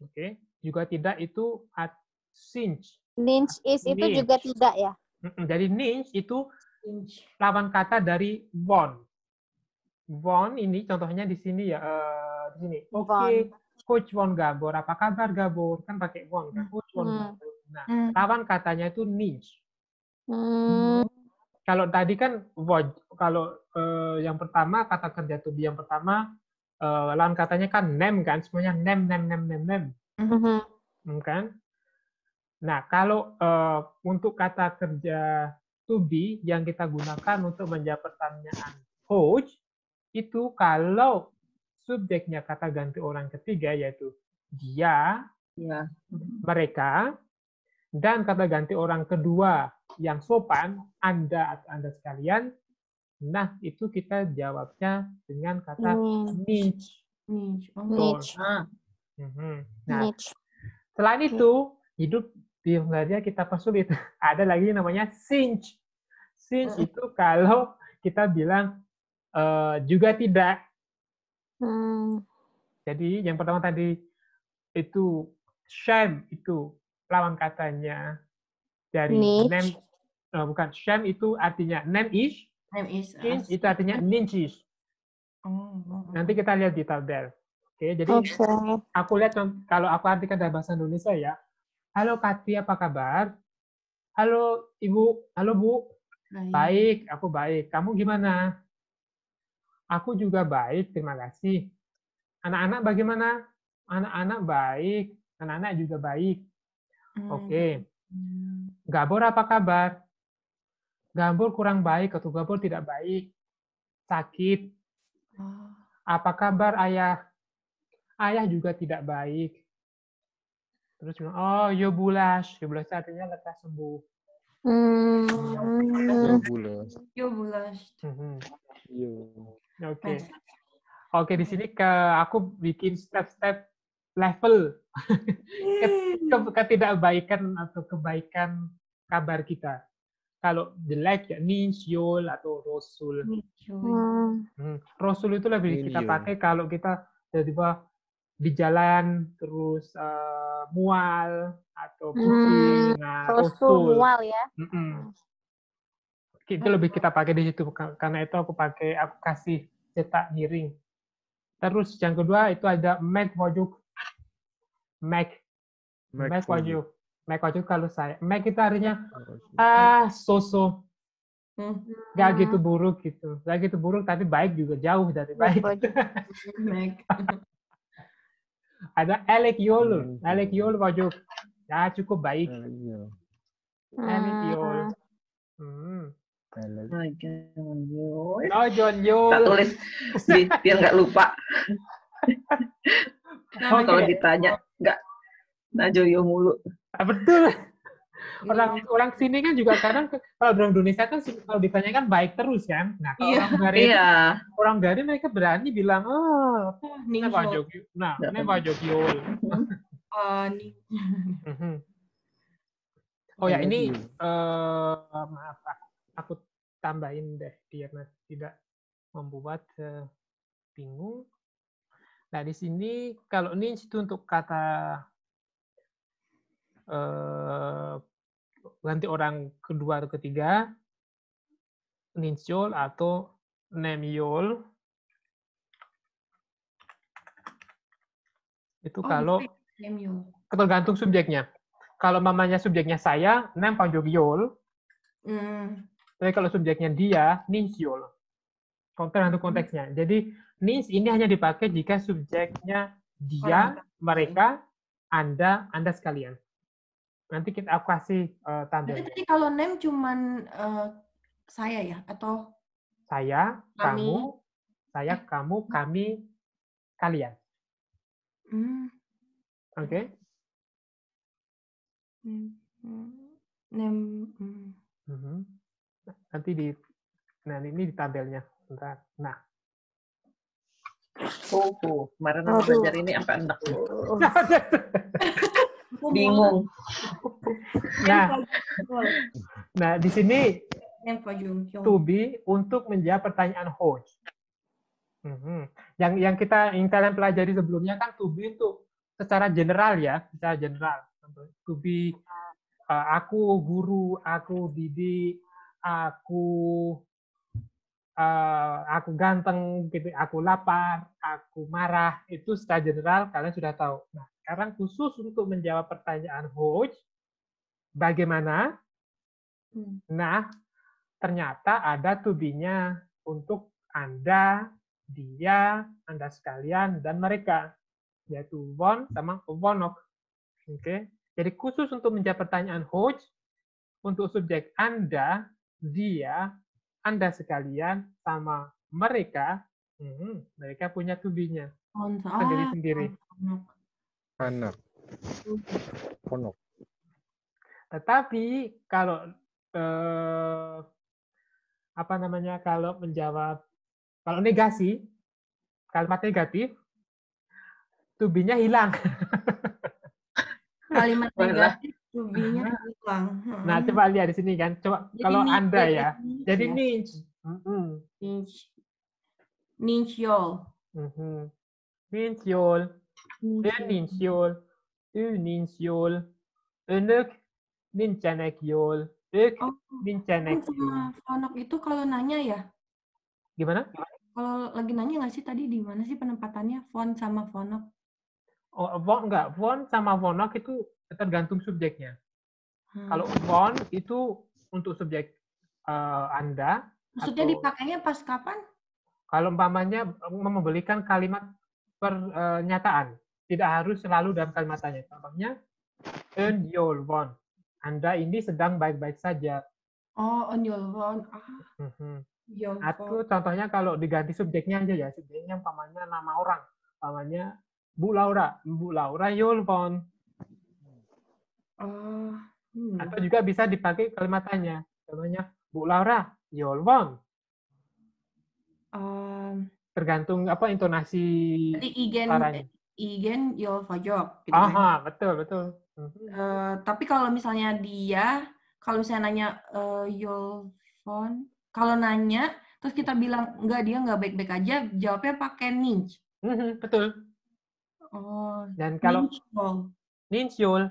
Oke, juga tidak itu since. Ninch is itu Ninch. juga tidak ya? Jadi ninch itu lawan kata dari von. Von ini contohnya di sini ya, di sini. Oke, Coach Von Gabor, apa kabar Gabor? Kan pakai von kan, Coach Von Gabor. Nah, lawan katanya itu ninch. Kalau tadi kan kalau yang pertama kata kerja to be yang pertama lawan katanya kan nem kan, semuanya nem. Kan? Nah, kalau untuk kata kerja to be yang kita gunakan untuk menjawab pertanyaan hogy itu kalau subjeknya kata ganti orang ketiga yaitu dia, mereka, dan kata ganti orang kedua yang sopan, Anda atau Anda sekalian, nah itu kita jawabnya dengan kata niche. Nah, selain itu, hidup di Hungaria kita persulit. Ada lagi namanya sinch. Sinch itu kalau kita bilang juga tidak. Jadi yang pertama tadi itu shame itu lawan katanya dari nem, bukan shame itu artinya nem ish, itu artinya ninchish. Nanti kita lihat di tabel. Oke, jadi aku lihat kalau aku artikan dalam bahasa Indonesia ya. Halo Kati, apa kabar? Halo Ibu, halo Bu. Baik, aku baik. Kamu gimana? Aku juga baik, terima kasih. Anak-anak bagaimana? Anak-anak baik, anak-anak juga baik. Oke. Gabor apa kabar? Gabor kurang baik atau Gabor tidak baik. Sakit. Apa kabar ayah? Ayah juga tidak baik. Terus bilang, jobbulás. Jobbulás artinya lekas sembuh. Jobbulás. Oke. Oke, di sini aku bikin step-step level ketidakbaikan atau kebaikan kabar kita. Kalau jelek ya ninch, yol atau rosul. Rosul itu lebih kita pakai kalau kita tiba-tiba di jalan terus mual atau pusing. Nah, rosul mual ya. Itu lebih kita pakai di situ karena itu aku kasih cetak miring. Terus yang kedua itu ada Mac wajib. Mac wajib kalau saya. Mac itu artinya so-so. Gak gitu buruk gitu. Gak gitu buruk tapi baik juga jauh dari baik. Ada Alec Yol wajib. Ya cukup baik. Alec Yol. No, John Yul. Tak tulis biar nggak lupa. Nah, Kalau ditanya nggak Najoyo mulu. Betul. Orang sini kan juga kadang kalau orang Indonesia kan kalau ditanyakan baik terus kan. Nah, kalau orang dari orang dari mereka berani bilang, ini Pak Jogi. Nah, ini Pak Jogyol. Oh ya, ini maaf, aku tambahin deh biar tidak membuat bingung. Nah, di sini kalau ini itu untuk kata ganti orang kedua atau ketiga, ninjol atau nemyol. Itu kalau tergantung subjeknya. Kalau mamanya subjeknya saya, nem panjogyol. Tapi kalau subjeknya dia, ninjol. Tergantung konteksnya. Jadi, nins ini hanya dipakai jika subjeknya dia, mereka, Anda sekalian. Nanti aku kasih tanda. Jadi kalau name cuman saya ya? Atau saya, kamu, saya, kamu, kami, kalian. Oke? Nanti ini di tabelnya. Bentar. Nah. Kemarin aku belajar ini sampai enak. Bingung. Nah, di sini to be untuk menjawab pertanyaan host. Yang kalian pelajari sebelumnya kan to be untuk secara general ya, secara general. To be aku guru, aku didik, aku ganteng, gitu, aku lapar, aku marah, itu secara general kalian sudah tahu. Nah, sekarang khusus untuk menjawab pertanyaan host, bagaimana? Nah, ternyata ada to be-nya untuk Anda, dia, Anda sekalian, dan mereka, yaitu one sama one-ok. Oke. Jadi khusus untuk menjawab pertanyaan host, untuk subjek Anda, dia, Anda sekalian, sama mereka, mereka punya to be-nya. Sendiri-sendiri. Anak. Ponok. Tetapi kalau kalau menjawab, kalau negasi, kalimat negatif, to be-nya hilang. Kalimat negatif to be-nya hilang. Nah, coba lihat di sini kan. Coba jadi kalau Anda ya. Jadi ninj. Ninjol. Ninjol. Ninjol. Ninjol. Önök nincsenek jól. Ők nincsenek jól. Fonok itu kalau nanya ya? Gimana? Kalau lagi nanya nggak sih tadi di mana sih penempatannya font sama fonok? Oh, enggak. Font sama fonok itu tergantung subjeknya. Kalau font itu untuk subjek Anda. Maksudnya dipakainya pas kapan? Kalau umpamanya membelikan kalimat pernyataan. Tidak harus selalu dalam kalimat tanya. Contohnya, on your phone. Anda ini sedang baik-baik saja. Oh, on your phone. Atau contohnya kalau diganti subjeknya aja ya. Subjeknya umpamanya nama orang. Umpamanya Bu Laura. Bu Laura your phone. Atau juga bisa dipakai kalimat tanya. Contohnya, Bu Laura, your phone. Tergantung intonasi suaranya. Igen your fajok. Gitu kan? Betul. Tapi kalau misalnya dia, kalau misalnya nanya your phone, kalau nanya, terus kita bilang enggak, dia nggak baik-baik aja, jawabnya pakai ninj. Betul. Oh. Dan kalau ninjol. Ninjol.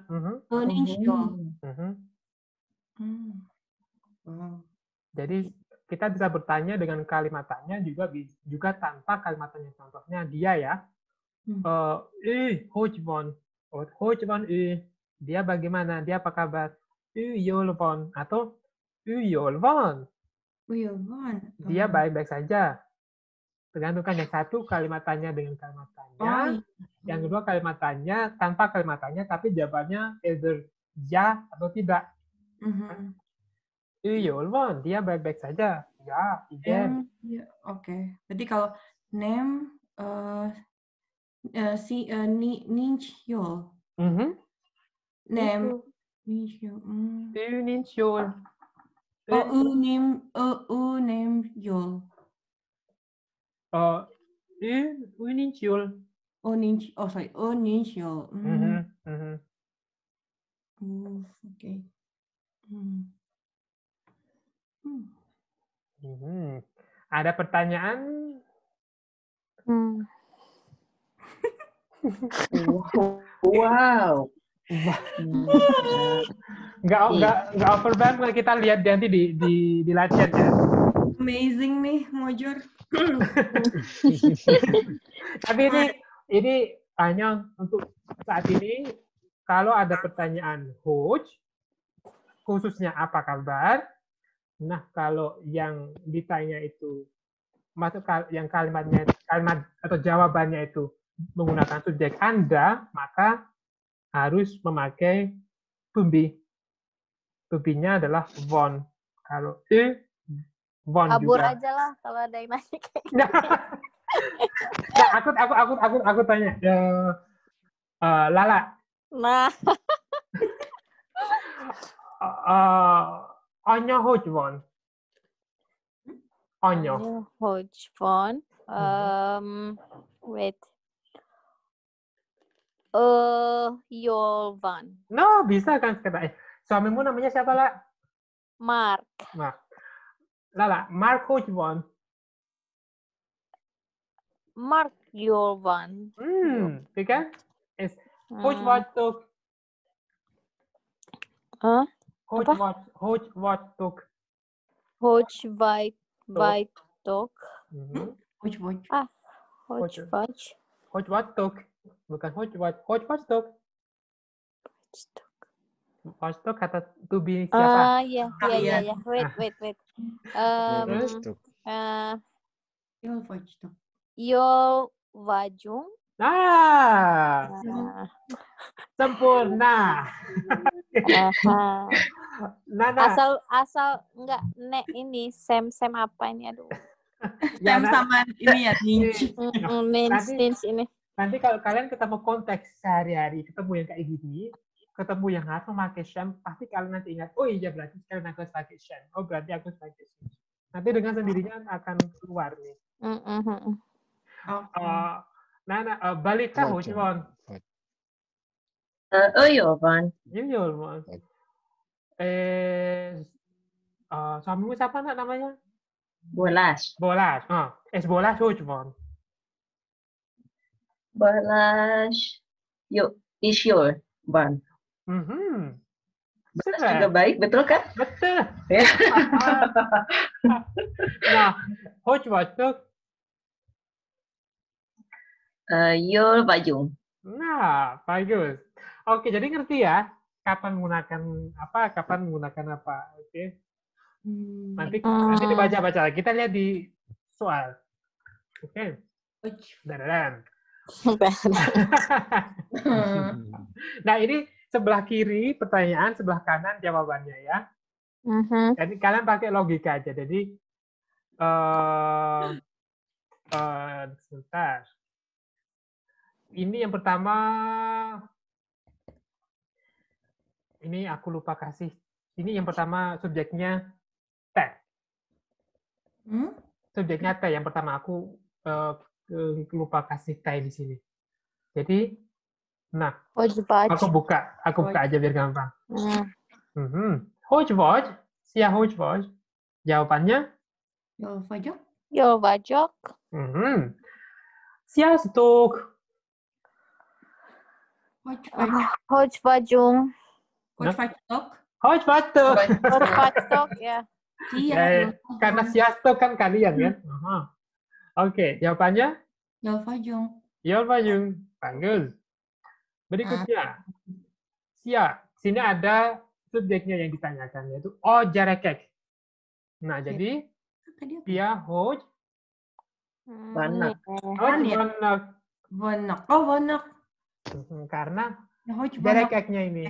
Jadi kita bisa bertanya dengan kalimat tanya juga tanpa kalimat tanya. Contohnya dia ya. Hojbon. Hojbon dia bagaimana? Dia apa kabar? Yolbon atau Yolbon. Dia baik-baik saja. Tergantung kan yang satu kalimat tanya dengan kalimat tanya. Yang kedua kalimat tanya tanpa kalimat tanya tapi jawabannya either ya atau tidak. Yulwon, dia baik-baik saja. Ya, igen. Ya, oke. Berarti kalau name Ninjyol. Name Ninjyol. Ninjyol. Ninjyol. Ninjyol. Sorry. Ninjyol. Oke. Ada pertanyaan? Wow. Nggak overwhelm kalau kita lihat nanti di latihan ya. Amazing nih, Mojor. Tapi ini hanya untuk saat ini. Kalau ada pertanyaan khususnya apa kabar? Nah, kalau yang ditanya itu masuk yang kalimat atau jawabannya itu menggunakan subjek Anda, maka harus memakai to-be. To-be-nya adalah von. Kalau von Kabur juga. aja lah kalau ada yang nanya kayak gitu. Nah, aku tanya. Lala. Nah. Onyo hojvon. Onyo hojvon. Wait. Yolvan. No, bisa kan kata. Suamimu namanya siapa, La? Mark. Lala, Mark hojvon. Mark Yolvan. Kan? Hojvatuk. Hojvatuk. Hojvaitok. Hojvatuk. Bukan hojvatuk. Hojvatuk kata to be siapa? Iya. Wait. Yolvajung. Sempurna. Nana. Asal enggak ini sem apa ini aduh. Sem sama ini ya ninj ini. Nanti kalau kalian ketemu konteks sehari-hari, ketemu yang kayak gini, ketemu yang harus memakai sem, pasti kalian nanti ingat, oh iya berarti sekarang aku harus pakai sem. Oh berarti aku harus pakai sem. Nanti dengan sendirinya akan keluar nih. Nana, balita hojvon. Yolvan. Yolvan. Suamimu siapa namanya? Bolas. Bolas. Bolas hojvon. Bolas. Isyol. Ban. Bolas juga baik, betul kan? Betul. Nah, hojvatuk. Yolvajung. Nah, bagus. Oke, jadi ngerti ya kapan menggunakan apa. Oke. Nanti dibaca-baca. Kita lihat di soal. Oke. Dan. Nah, ini sebelah kiri pertanyaan, sebelah kanan jawabannya ya. Jadi kalian pakai logika aja. Jadi sebentar. Ini yang pertama, ini aku lupa kasih. Ini yang pertama subjeknya T. Subjeknya T yang pertama aku lupa kasih T di sini. Jadi, nah, aku buka aja biar gampang. Hojvoj, sia hojvoj. Jawabannya? Yolvajok. Sia stuk. Hojvajung. Hojvatuk ya. Iya. Karena siastok kan kalian kan. Oke, jawabannya? Yolvajung. Bagus. Berikutnya. Sia. Sini ada subjeknya yang ditanyakan yaitu jarekek. Nah, jadi dia hoj. Banak. Banak. Oh, banak. Karena jarekeknya ini.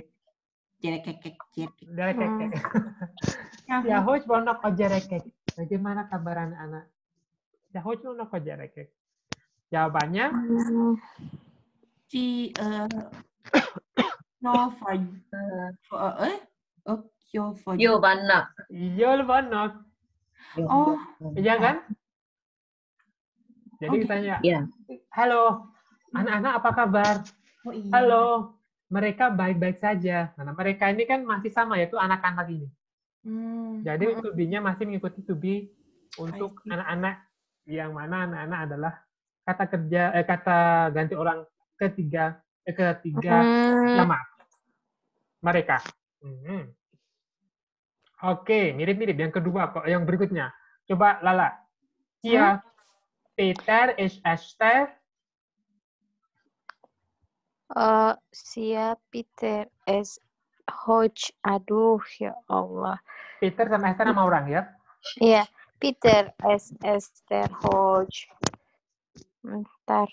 Jerekekek. Jerekekek. Ya, hoş bulduk o jerekek. Bagaimana kabar anak-anak? Ya, hoş bulduk o jerekek. Jawabannya Giovanna. Yol bulduk. Oh, Iya kan? Jadi Oke. ditanya, Iya. halo, anak-anak apa kabar? oh iya. Halo, mereka baik-baik saja. Nah, mereka ini kan masih sama, yaitu anak-anak ini. Jadi to be-nya masih mengikuti to be untuk I see. anak-anak, yang mana anak-anak adalah kata kerja, kata ganti orang ketiga, ya maaf, mereka. Oke, mirip-mirip. Yang kedua, kok yang berikutnya. Coba Lala. Sia, Peter, Esther. Sia, Peter, Hodge. Aduh, ya Allah. Peter sama Esther sama orang ya? Iya, Peter, Esther, Hodge. Bentar.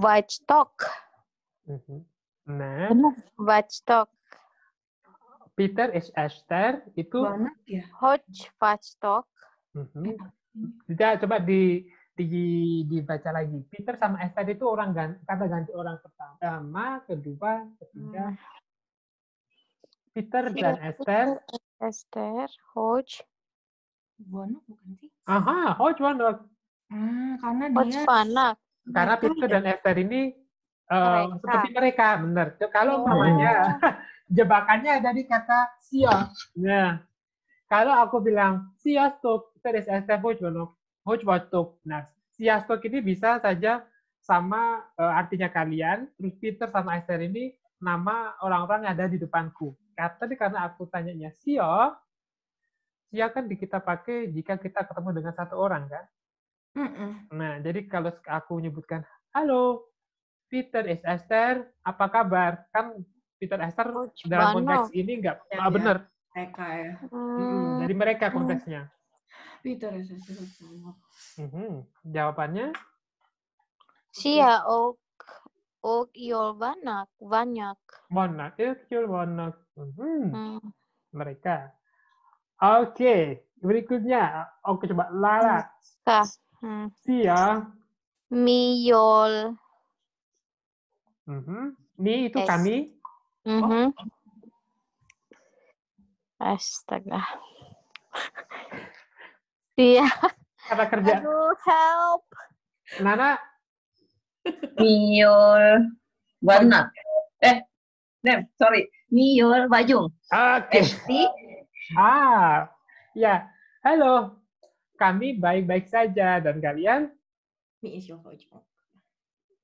Weizstock. Nah, Benar, Weizstock. Peter is Esther itu Banget ya. Hodge, Weizstock. Coba dibaca lagi. Peter sama Esther itu kata ganti orang pertama, kedua, ketiga. Peter dan Esther. Esther, Hodge. Bonok bukan sih? Aha, Hodge Bonok. Karena Hodge dia Vanak. Karena Peter dan Esther ini Mereka. seperti mereka, benar. Kalau namanya jebakannya ada di kata sia. Nah, kalau aku bilang siastok, Peter is Esther, Hodge Bonok. Nah, siastok ini bisa saja sama artinya kalian. Terus Peter sama Esther ini nama orang-orang yang ada di depanku. Tapi karena aku tanyanya sia kan kita pakai jika kita ketemu dengan satu orang kan. Nah, jadi kalau aku menyebutkan, halo, Peter is Esther, apa kabar? Kan Peter Esther dalam konteks ini nggak benar. mereka ya. Dari mereka konteksnya. Peter is Esther. Jawabannya? Sia, og Yol banyak. Monak, Monak. Mereka. Oke, berikutnya. Oke, coba Lala. Sia. Miyol. Mi itu kami. Astaga. Sia. Kata kerja. Aduh, help. Nana. Miyol Banat. Miyol Bajung. Oke. Esti. Ya. Halo. Kami baik-baik saja. Dan kalian? Mi is your Hodge.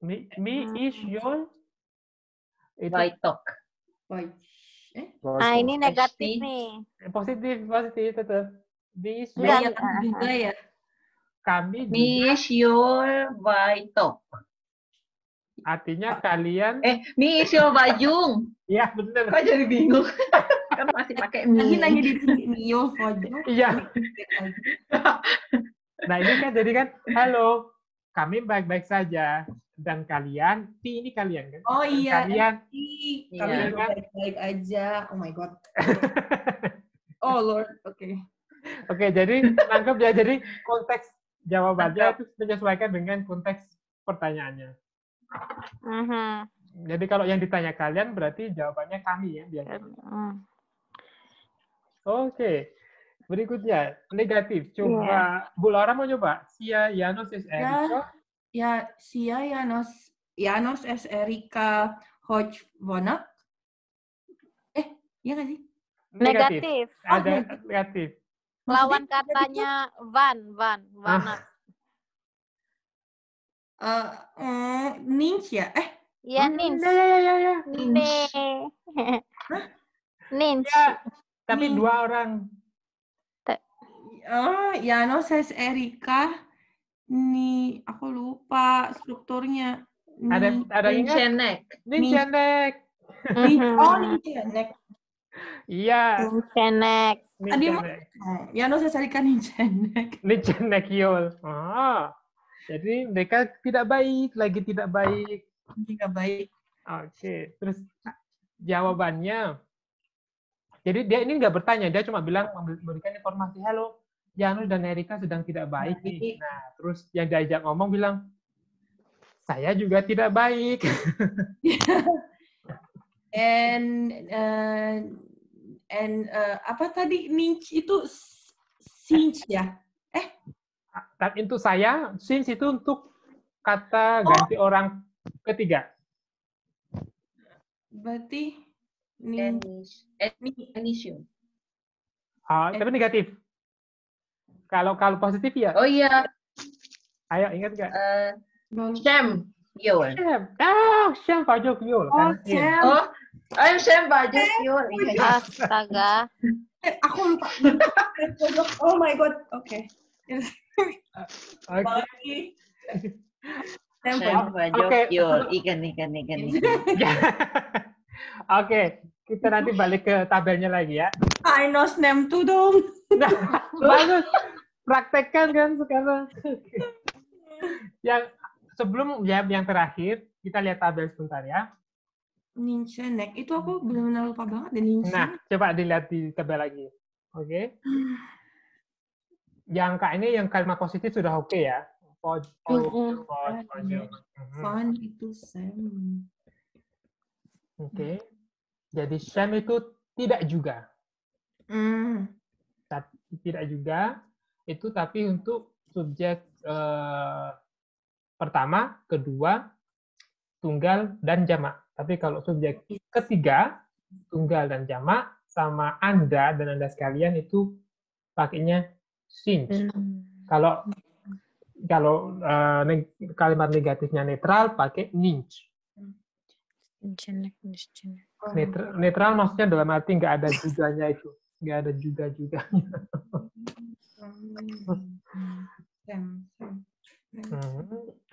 Mi is your Waitok. Ini negatif nih. Positif tetap. Mi is Enggak. juga ya. Kami juga. Mi is your Waitok. Artinya kalian. Mi is your Bajung. Iya, benar. Kok jadi bingung? Kan masih pakai mi. Lagi nanya di Mio Hodge. Iya. Nah, ini kan jadi kan, halo, kami baik-baik saja. Dan kalian, ini kalian kan? Oh iya. Kalian. Kami Iya, juga kan? baik-baik aja. Oh my God. Oh Lord. Oke. Oke, jadi nangkep ya. Jadi konteks jawabannya itu menyesuaikan dengan konteks pertanyaannya. Jadi kalau yang ditanya kalian berarti jawabannya kami ya biasanya. Oke. Berikutnya negatif. Coba Bu Laura mau coba. Sia Janos es Erika. Ya, Sia Janos es Erika Hodge Bonok. Iya nggak sih? Negatif. Ada negatif. Lawan katanya Vanat. Ninch ya? Iya, Ninch. Ya. Ninch. Ya, tapi dua orang. Janos es Erika. Nih, aku lupa strukturnya. Ada ingat? Nincenek. Nincenek. Iya. Nincenek. Janos es Erika Nincenek. Nincenek Yol. Jadi mereka tidak baik, lagi tidak baik. Tidak baik. Oke, terus jawabannya. Jadi dia ini nggak bertanya, dia cuma bilang memberikan informasi, halo, Janus dan Erika sedang tidak baik nih. Nah, terus yang diajak ngomong bilang, saya juga tidak baik. Apa tadi Ninch itu sinch ya? Dan itu saya, since itu untuk kata ganti orang ketiga. Berarti Initium. Tapi negatif. Kalau positif ya. Oh iya, Ayo ingat nggak? Shem. Yul. Syam. Syam Pajok Yul. Oh, Sam. Oh, I'm Shem Bajok Yul. Astaga. Aku lupa. Oh my god. Oke. Oke. Shem Bajok Yul. Ikan. Oke, kita nanti balik ke tabelnya lagi ya. I know name tuh dong. Nah, bagus. Praktekkan kan sekarang. Yang sebelum yang terakhir, kita lihat tabel sebentar ya. Ninchenek itu aku benar-benar lupa banget deh Ninchenek. Nah, coba dilihat di tabel lagi. Oke. Yang kak ini yang kalimat positif sudah oke ya. Fun itu Sam. Oke. Jadi Sam itu tidak juga. Tidak juga itu tapi untuk subjek pertama, kedua, tunggal dan jamak. Tapi kalau subjek ketiga, tunggal dan jamak sama Anda dan Anda sekalian itu pakainya since. Kalau kalimat negatifnya netral pakai ninch. Netral maksudnya dalam arti nggak ada juganya itu, nggak ada juga.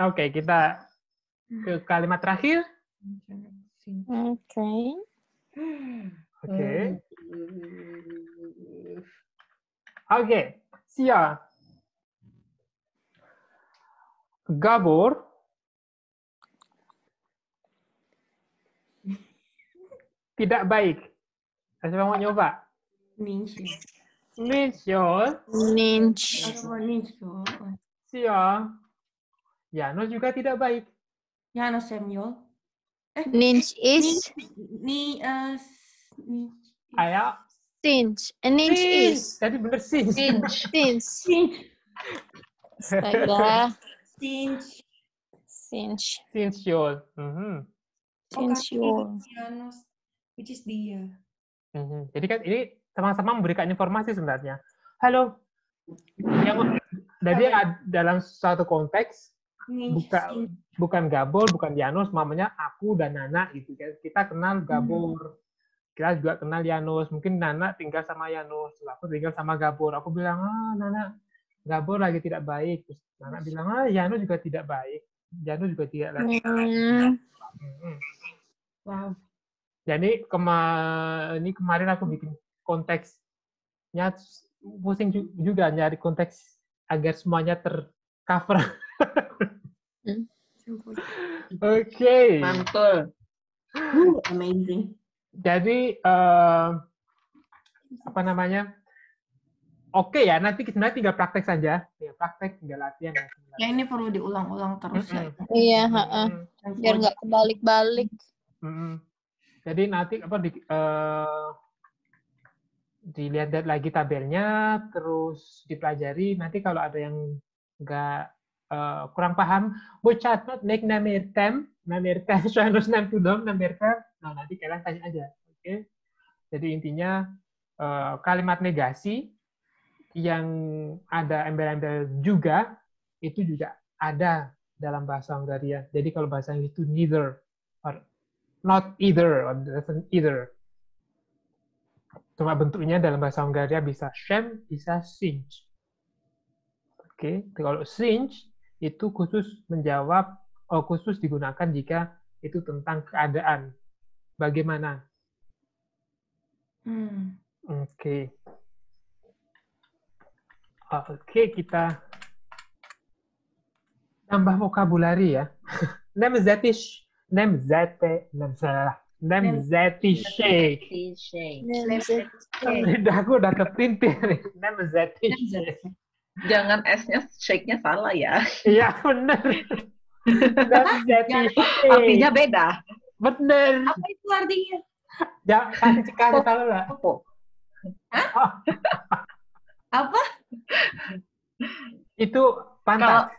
Oke, kita ke kalimat terakhir. Oke, Sia. Gabor. Tidak baik. Siapa mau nyoba? Ninch. Sia. Janus juga tidak baik. Janus Samuel. Ninch is. Ayo. Sinch. Ninch is. Tadi bener sinch. Astaga. Sinch. Sinchiol. Sinchiol. Janus, which is dia. Jadi kan ini sama-sama memberikan informasi sebenarnya. Halo. Jadi dalam suatu konteks bukan Gabor, bukan Janus, mamanya aku dan Nana gitu kan. Kita kenal Gabor. Kita juga kenal Janus. Mungkin Nana tinggal sama Janus, aku tinggal sama Gabor. Aku bilang, Nana, Gabor lagi tidak baik. Terus Nana bilang, Janus juga tidak baik. Janus juga tidak baik. Wow. Jadi ini kemarin aku bikin konteksnya pusing juga nyari konteks agar semuanya tercover. Oke. Mantul. Amazing. Jadi apa namanya? Oke ya, nanti sebenarnya tinggal praktek saja. Ya, praktek tinggal latihan. Ya ini perlu diulang-ulang terus ya. Iya, biar nggak kebalik-balik. Jadi nanti dilihat lagi tabelnya, terus dipelajari. Nanti kalau ada yang nggak kurang paham, bocatat make namertem, harus namertem. Nah nanti kalian tanya aja, oke? Jadi intinya kalimat negasi yang ada embel-embel juga itu juga ada dalam bahasa Hungaria. Jadi kalau bahasa Inggris itu neither or not either or doesn't either. Cuma bentuknya dalam bahasa Hungaria bisa shem, bisa sinch. Oke, kalau sinch itu khusus menjawab, khusus digunakan jika itu tentang keadaan. Bagaimana? Oke. Oke, kita Tambah vokabulari ya. Nemzeti shake. Lidahku udah kepintir nih. Nemzeti shake. Jangan S-nya shake-nya salah ya. Iya bener. Nemzeti shake. Artinya beda. Bener. Apa itu artinya? Ya, kasih tahu lah. Apa? Itu pantat.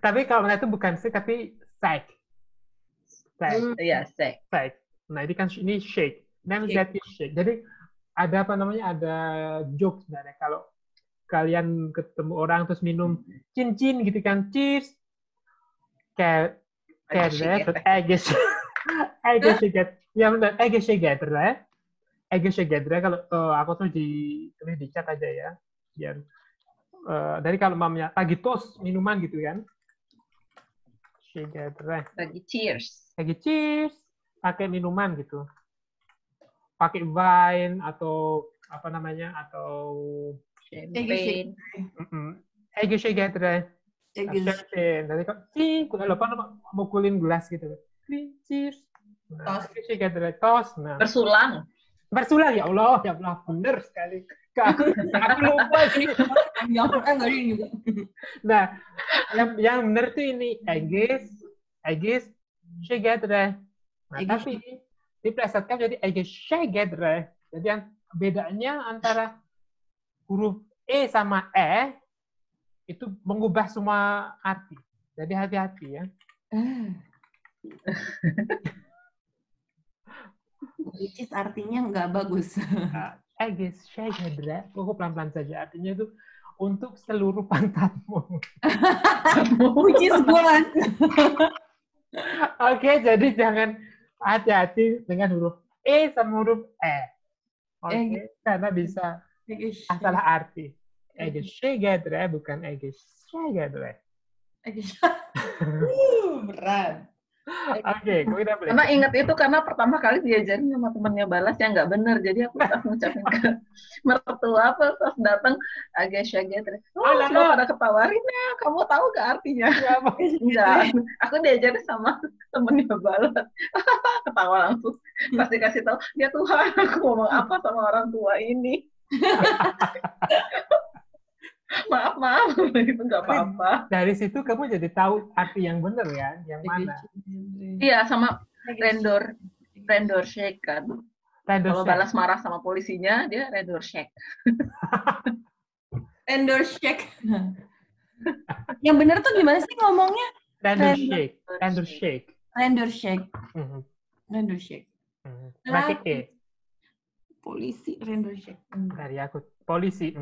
Tapi kalau itu bukan shake tapi sack. Iya, shake. Sack. Nah, ini shake. Nemzeti shake. Jadi ada apa namanya? Ada joke sebenarnya kalau kalian ketemu orang terus minum cincin gitu kan, cheers. Kayak kalau aku tuh tulis di chat aja ya. Biar dari kalau mamanya lagi tos minuman gitu kan. Lagi cheers. Lagi cheers pakai minuman gitu. Pakai wine atau apa namanya atau Champagne. champagne. Dari kalau lupa mukulin gelas gitu. Cheers. Tos. Nah. Bersulang ya Allah bener sekali. Aku lupa sih. Enggak juga. Nah, yang bener tuh ini Aegis Shegedre. Nah, tapi diplesetkan jadi Aegis Shegedre. Jadi yang bedanya antara huruf E sama E itu mengubah semua arti. Jadi hati-hati ya. Which is artinya nggak bagus. Aegis Shegedre. Aku pelan-pelan saja. Artinya itu untuk seluruh pantatmu. Which is good. Oke, jadi jangan hati-hati dengan huruf E sama huruf E. Oke, karena bisa salah arti. Aegis Shegedre bukan Aegis Shegedre. Berat. Oke, kita boleh. Karena ingat itu karena pertama kali diajarin sama temennya Balas yang nggak benar. Jadi aku pas ngucapin ke mertua pas datang agak Shegedre. Semua pada ketawarin ya. Kamu tahu gak artinya? Enggak. Aku diajarin sama temennya Balas. Ketawa langsung. Pasti kasih tahu. Ya Tuhan, aku ngomong apa sama orang tua ini? Maaf, itu nggak apa-apa. Dari situ kamu jadi tahu arti yang benar ya, yang mana? Iya, sama Rendor Shake kan. Kalau Balas marah sama polisinya, dia Rendor Shake. Rendor Shake. Yang benar tuh gimana sih ngomongnya? Rendor Shake. Berarti E. Polisi Rendor Shake. Dari aku polisi.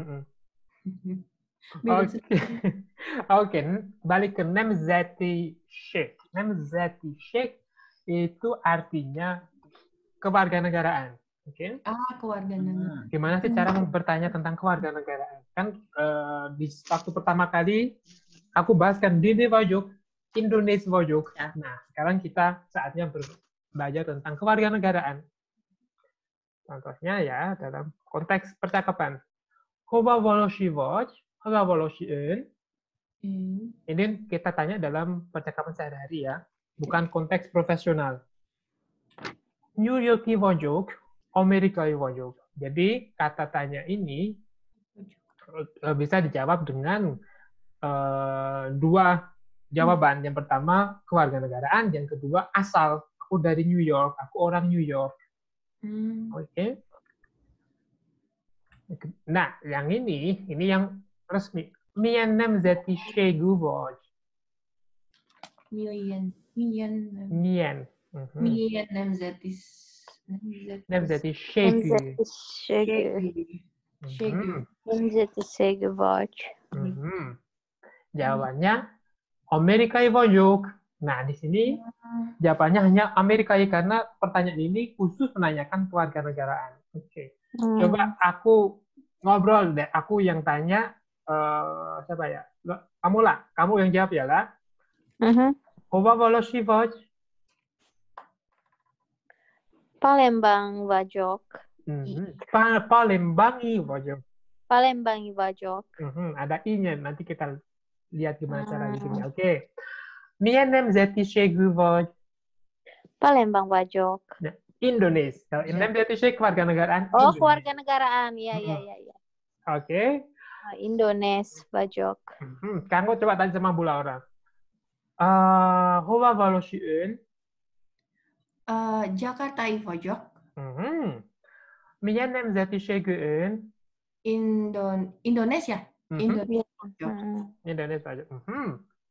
Oke, balik ke Nemzeti Shake. Nemzeti Shake itu artinya kewarganegaraan. Oke? Kewarganegaraan. Gimana sih cara bertanya tentang kewarganegaraan? Kan di waktu pertama kali aku bahas kan di Wajok, Indonesia Wajok. Nah, sekarang kita saatnya belajar tentang kewarganegaraan. Contohnya ya dalam konteks percakapan. Koba Woloshi Watch, Koba Woloshi Ini kita tanya dalam percakapan sehari-hari ya, bukan konteks profesional. New Yorki Wojok, Amerika Wojok. Jadi kata tanya ini bisa dijawab dengan dua jawaban. Yang pertama kewarganegaraan, yang kedua asal. Aku dari New York, aku orang New York. Oke. Nah, yang ini yang resmi. Mien Nemzeti Shegu Woj. Mien Nemzeti Shegu. Nemzeti Shegu Woj. Jawabannya Amerika Wojok. Nah, di sini jawabannya hanya Amerika karena pertanyaan ini khusus menanyakan kewarganegaraan. Oke. Coba aku ngobrol deh. Aku yang tanya siapa ya? Kamu lah. Kamu yang jawab ya lah. Koba Woloshi Woj. Palembang Wajok. Palembangi Wojok. Palembang Ibajok. Ada i-nya. Nanti kita lihat gimana cara bikinnya. Oke. Milyen nemzetiségű vagy? Palembang Bajok. Nah, Indonesia. Kalau nemzetiség kewarganegaraan. Oh, Indonesia. kewarganegaraan. Iya. Oke. Indonesia Bajok. Kamu coba tanya sama Bu Laura. Hova valósi Jakarta Ivajok. Milyen nemzetiségű ön? Indonesia. Indonesia. Indonesia.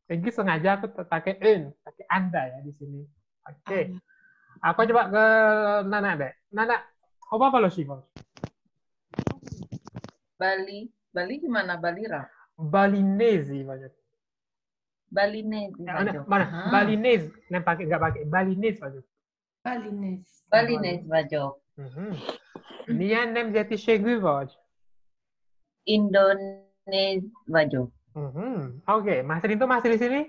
Jadi sengaja aku pakai ön, pakai Anda ya di sini. Oke. Aku coba ke Nana deh. Nana, apa valósi? Bali gimana? Balira? Balinese banyak. Balinese. Mana? Balinese. Nggak pakai Balinese banyak. Balinese Bajok. Milyen nemzetiségű vagy? Indonesia Bajok. Oke, Mas Rinto masih di sini?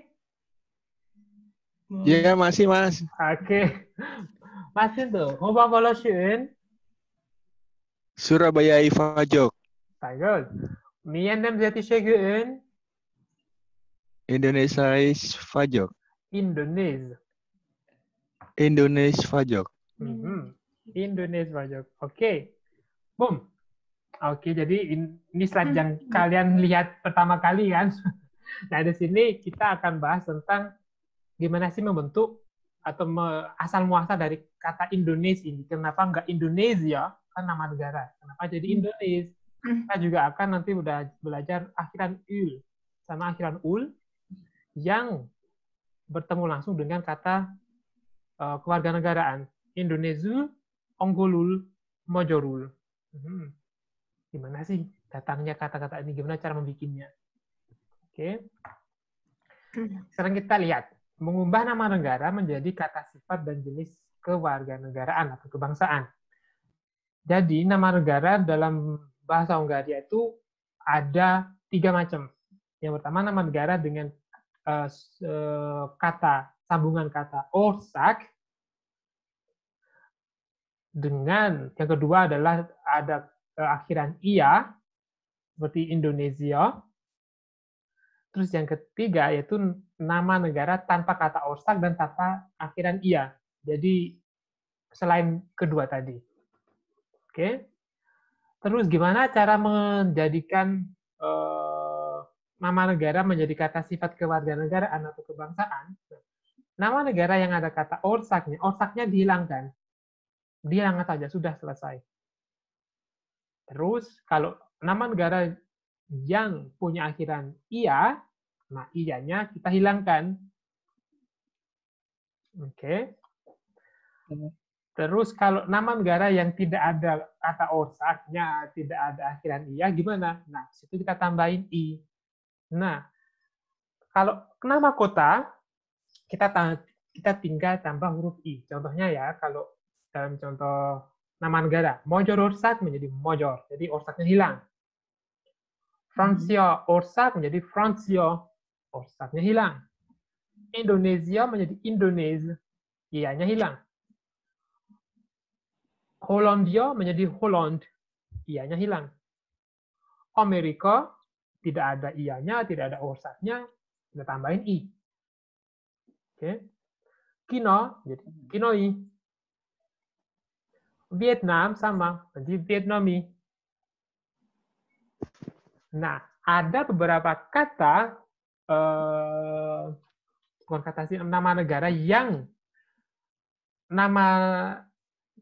Iya, masih, Mas. Oke. Mas Rinto, apa valósi ön? Surabaya Ivajok. Bagus. Milyen nemzetiségű ön? Indonesia Ivajok. Indonesia. Indonesia Ivajok. Indonesia Bajok. Oke. Boom. Oke, jadi ini slide yang kalian lihat pertama kali kan. Nah, di sini kita akan bahas tentang gimana sih membentuk atau asal muasal dari kata Indonesia ini. Kenapa nggak Indonesia? Kan nama negara. Kenapa jadi Indonesia? Kita juga akan nanti udah belajar akhiran ul sama akhiran ul yang bertemu langsung dengan kata kewarganegaraan. Indonesia, Onggolul, Mojorul. Gimana sih datangnya kata-kata ini? Gimana cara membikinnya? Oke. Sekarang kita lihat. Mengubah nama negara menjadi kata sifat dan jenis kewarganegaraan atau kebangsaan. Jadi, nama negara dalam bahasa Hongaria itu ada 3 macam. Yang pertama, nama negara dengan sambungan kata ország. Dengan yang kedua adalah ada akhiran ia seperti Indonesia. Terus yang ketiga yaitu nama negara tanpa kata ország dan tanpa akhiran ia. Jadi selain kedua tadi. Oke. Terus gimana cara menjadikan nama negara menjadi kata sifat kewarganegaraan atau kebangsaan? Nama negara yang ada kata országnya dihilangkan. Dihilangkan saja, sudah selesai. Terus, kalau nama negara yang punya akhiran ia, nah ianya kita hilangkan. Oke. Terus, kalau nama negara yang tidak ada kata országnya, tidak ada akhiran ia, gimana? Nah, situ kita tambahin i. Nah, kalau nama kota, kita tinggal tambah huruf i. Contohnya ya, kalau dalam contoh nama negara, Magyarország menjadi Magyar, jadi országnya hilang. Franciaország menjadi Francia, országnya hilang. Indonesia menjadi Indonesia, ianya hilang. Hollandia menjadi Holland, ianya hilang. Amerika tidak ada ianya, tidak ada országnya, kita tambahin i. Oke. China jadi Kinoi. Vietnam sama, jadi Vietnami. Nah, ada beberapa kata, bukan kata sih, nama negara yang nama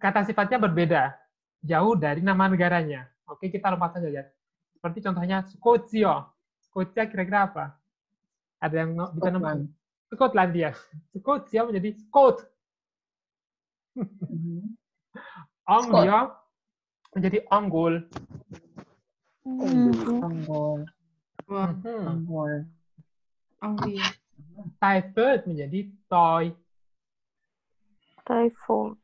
kata sifatnya berbeda, jauh dari nama negaranya. Oke, kita lompat saja ya. Seperti contohnya Skocia. Skocia kira-kira apa? Ada yang bisa nemu? Scotland ya. Skocia menjadi Scot. Anglia menjadi Anggol. Anglia. Typhoid menjadi Toy. Typhoid.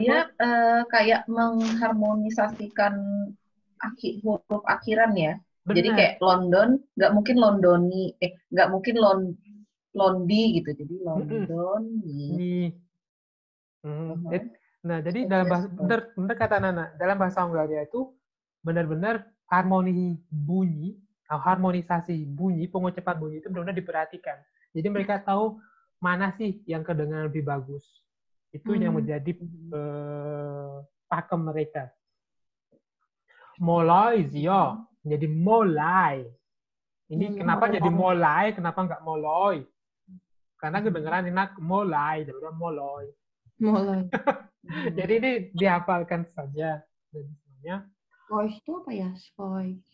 Dia kayak mengharmonisasikan huruf akhiran ya. Benar. Jadi kayak London, nggak mungkin Londoni, nggak mungkin Londi gitu. Jadi Londoni. Nah, jadi dalam bahasa benar kata Nana, dalam bahasa Hungaria itu benar-benar harmonisasi bunyi, pengucapan bunyi itu benar-benar diperhatikan. Jadi mereka tahu mana sih yang kedengaran lebih bagus. Itu yang menjadi pakem mereka. Mulai ya, jadi mulai. Ini kenapa jadi mulai? Kenapa nggak moloi? Karena kedengaran enak mulai, daripada moloi. Mulai. Jadi ini dihafalkan saja. Misalnya, Voice itu apa ya? Voice.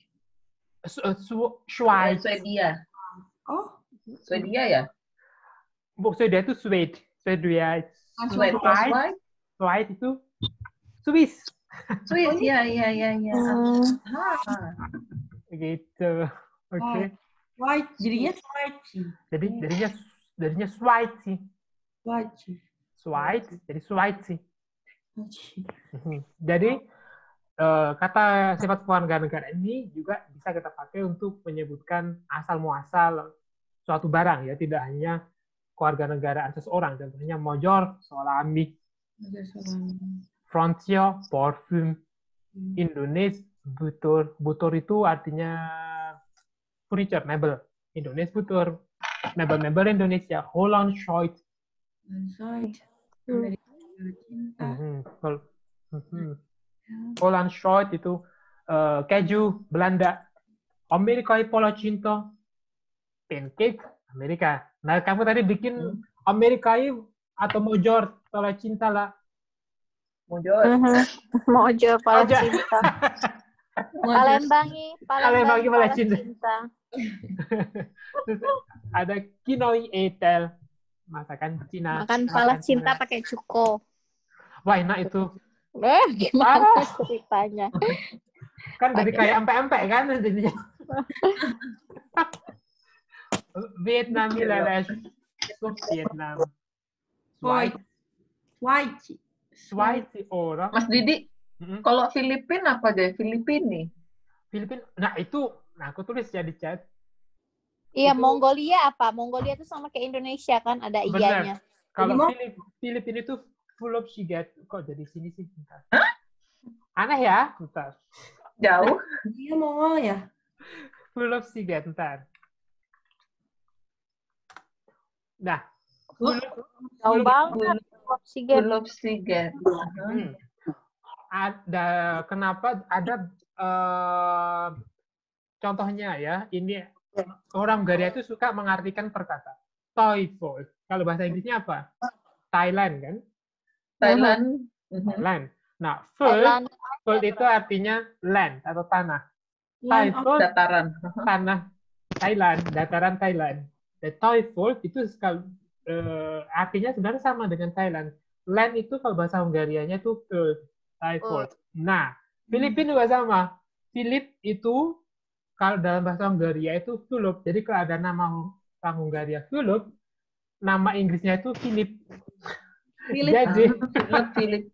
Schweiz. Swedia. Oh, Swedia ya? Swedia itu Swede. Swedia. Swedia. Schweiz itu Swiss. Swiss, ya. Gitu. Oke. White. Jadinya White sih. Jadinya Schweiz sih. White. Schweiz, jadi Schweiz sih. Jadi kata sifat kewarganegaraan ini juga bisa kita pakai untuk menyebutkan asal muasal suatu barang ya, tidak hanya kewarganegaraan seseorang. Contohnya Mojor, Solami, Francia, parfum, Indonesia, butur. Butur itu artinya furniture, mebel. Indonesia butur, mebel Indonesia. Holland, Schweiz. Holland Schweiz itu keju Belanda. Amerika Polo Cinta, pancake Amerika. Nah, kamu tadi bikin Amerika atau Mojor Polo Cinta lah. Mojor Polo Cinta. Palembangi Polo Cinta. Ada Kinoi Etel, masakan Cina. Makan pala cinta pakai cuko. Wah, enak itu. Gimana ceritanya? Kan dari kayak empek-empek kan jadinya. Vietnam lele sup Vietnam. Schweiz orang. Mas Didi, kalau Filipin apa deh? Filipin nih. Filipin. Nah, aku tulis ya di chat. Iya, Mongolia apa? Mongolia itu sama kayak Indonesia kan, ada iya-nya. Kalau Filipin itu full of sigat. Kok jadi sini sih? Bentar. Aneh ya? Bentar. Jauh. Dia Mongol ya? Full of sigat, bentar. Nah. Jauh banget. Full of sigat. Ada, kenapa ada contohnya ya, ini orang Hungaria itu suka mengartikan perkata. Toivoll. Kalau bahasa Inggrisnya apa? Thailand kan? Thailand. Nah, fold itu artinya land atau tanah. Toivoll dataran. Tanah Thailand, dataran Thailand. Dan Toivoll itu artinya sebenarnya sama dengan Thailand. Land itu kalau bahasa Hungarianya itu Toivoll. Nah, Filipina juga sama. Filip itu kalau dalam bahasa Hungaria itu Filip. Jadi kalau ada nama orang Hungaria Filip, nama Inggrisnya itu Philip. Jadi Philip.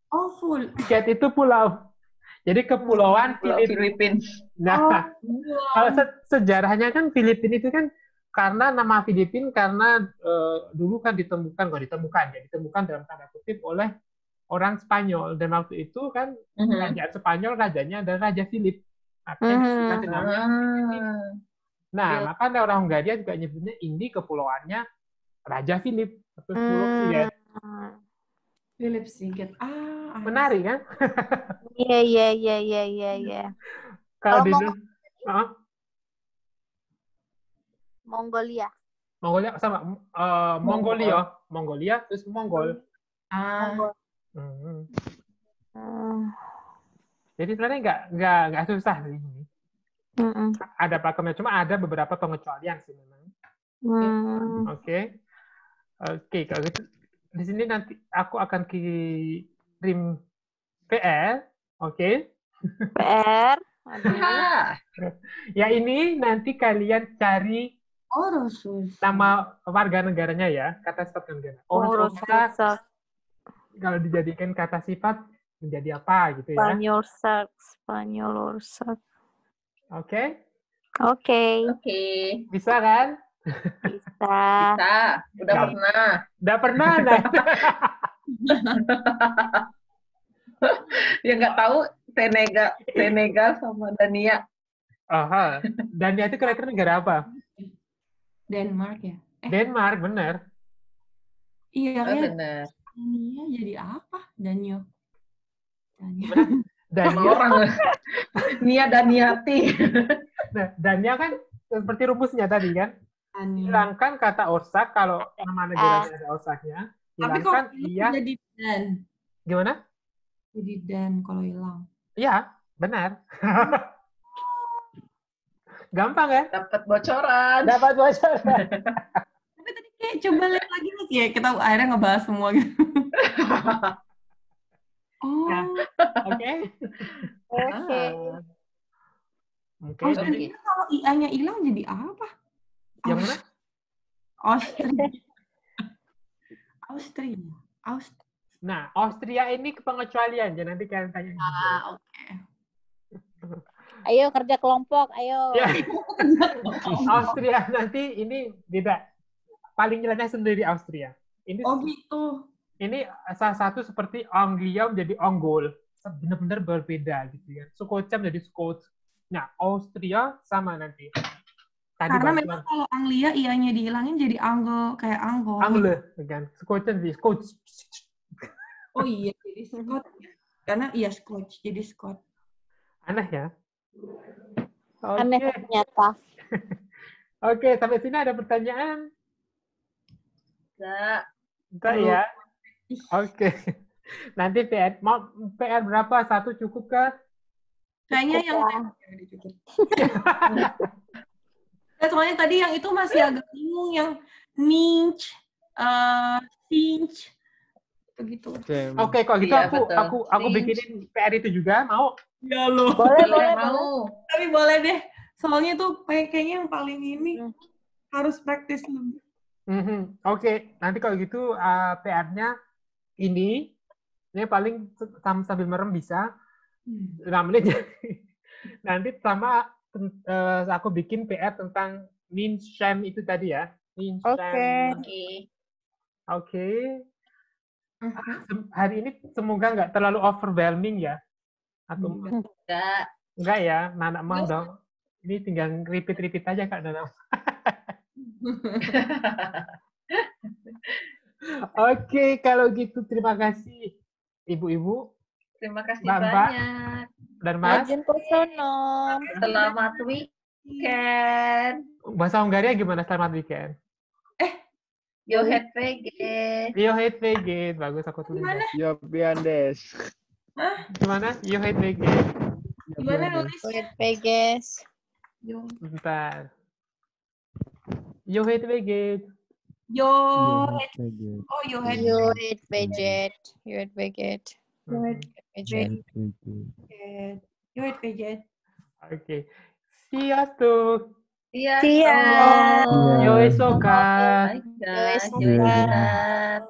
Oh, full. Sigat itu pulau. Jadi kepulauan Filipina. Nah, kalau sejarahnya kan Filipina itu kan karena nama Filipina karena dulu kan ditemukan dalam tanda kutip oleh orang Spanyol, dan waktu itu kan kerajaan Spanyol rajanya adalah Raja Philip. Nah, maka orang Hungaria juga nyebutnya ini kepulauannya Raja Philip atau Philip Philip Sigat. Menarik kan? Iya. Kalau di Mongolia sama Mongolia terus Mongol. Jadi sebenarnya nggak susah sih ini. Ada pakemnya, cuma ada beberapa pengecualian sih memang. Oke, kalau gitu di sini nanti aku akan kirim PR, oke? PR. Ya ini nanti kalian cari nama warga negaranya ya, kata sifat negara. Orosa. Kalau dijadikan kata sifat menjadi apa gitu ya? Spanyol Orsak. Oke? Oke. Bisa kan? Bisa. Bisa. Bisa. Udah Nggak. pernah. Udah pernah, nah. Ya nggak tahu Senegal sama Dania. Aha. Dania itu kira-kira negara apa? Denmark ya? Denmark, bener. Iya, Oh, ya. benar. Dania jadi apa? Danio. Dania. Sama Dania, orang. Nia Daniati. nah, Dania kan seperti rumusnya tadi kan. Dania. Hilangkan kata osak kalau nama negaranya ada osaknya. Tapi kok Hilangkan iya. jadi dan. Gimana? Jadi dan kalau hilang. Iya, benar. Gampang kan? Dapat bocoran. Dapat bocoran. Tapi tadi kayak coba lihat lagi nih ya, kita akhirnya ngebahas semua gitu. Oh, Nah, Oke. Oke. Oke, Australia kalau IA-nya hilang jadi apa? yang mana? Austria. Austria. Nah, Austria ini pengecualian, jadi nanti kalian tanya. Oke. Ayo kerja kelompok, ayo. Ya. Austria nanti ini beda. Paling jelasnya sendiri Austria. Ini Oh gitu. ini salah satu seperti Anglia menjadi Anggol. Benar-benar berbeda gitu ya. Skotja menjadi Scots. Nah, Austria sama nanti. Tadi Karena bantuan memang kalau Anglia IA-nya dihilangin jadi Anglo, kayak Anglo. Angle kan. Skotja jadi Scots. Oh iya, jadi Scott. Karena iya Scotch, jadi Scott. Aneh ya. Aneh Oke. ternyata. Oke, sampai sini ada pertanyaan? Enggak. Enggak ya? Oke. Nanti mau PR berapa? Satu cukup kah? Kayaknya yang udah cukup. Soalnya tadi yang itu masih agak bingung, yang ninch, cinch, gitu. Oke, kalau gitu Iya, aku betul. bikinin PR itu juga, mau? Ya loh. Boleh. Mau. Tapi boleh deh. Soalnya tuh kayaknya yang paling ini harus praktis lebih. Oke, nanti kalau gitu PR-nya ini paling sambil merem bisa 5 menit. Nanti sama aku bikin PR tentang Ninsham itu tadi ya. Ninsham. Oke. Hari ini semoga nggak terlalu overwhelming ya. Atau enggak ya, Nana mau dong. Ini tinggal repeat aja Kak Nana. Oke, kalau gitu terima kasih Ibu-ibu. Terima kasih Mbak banyak. Dan Mas. Majin Kosono. Selamat weekend. Bahasa Hungaria gimana selamat weekend? Johet veget. Johet veget. Bagus aku tulis. Gimana? Jobiandes. Gimana? Johet veget. Gimana nulis? Wait, Vegas. Bentar. Johet veget. Johet Yoit Veget. Yoit Veget. Oke. Sziasztok. Iya. Siap. Jó éjszakát. Baik, guys. Jó éjszakát. Jó éjszakát.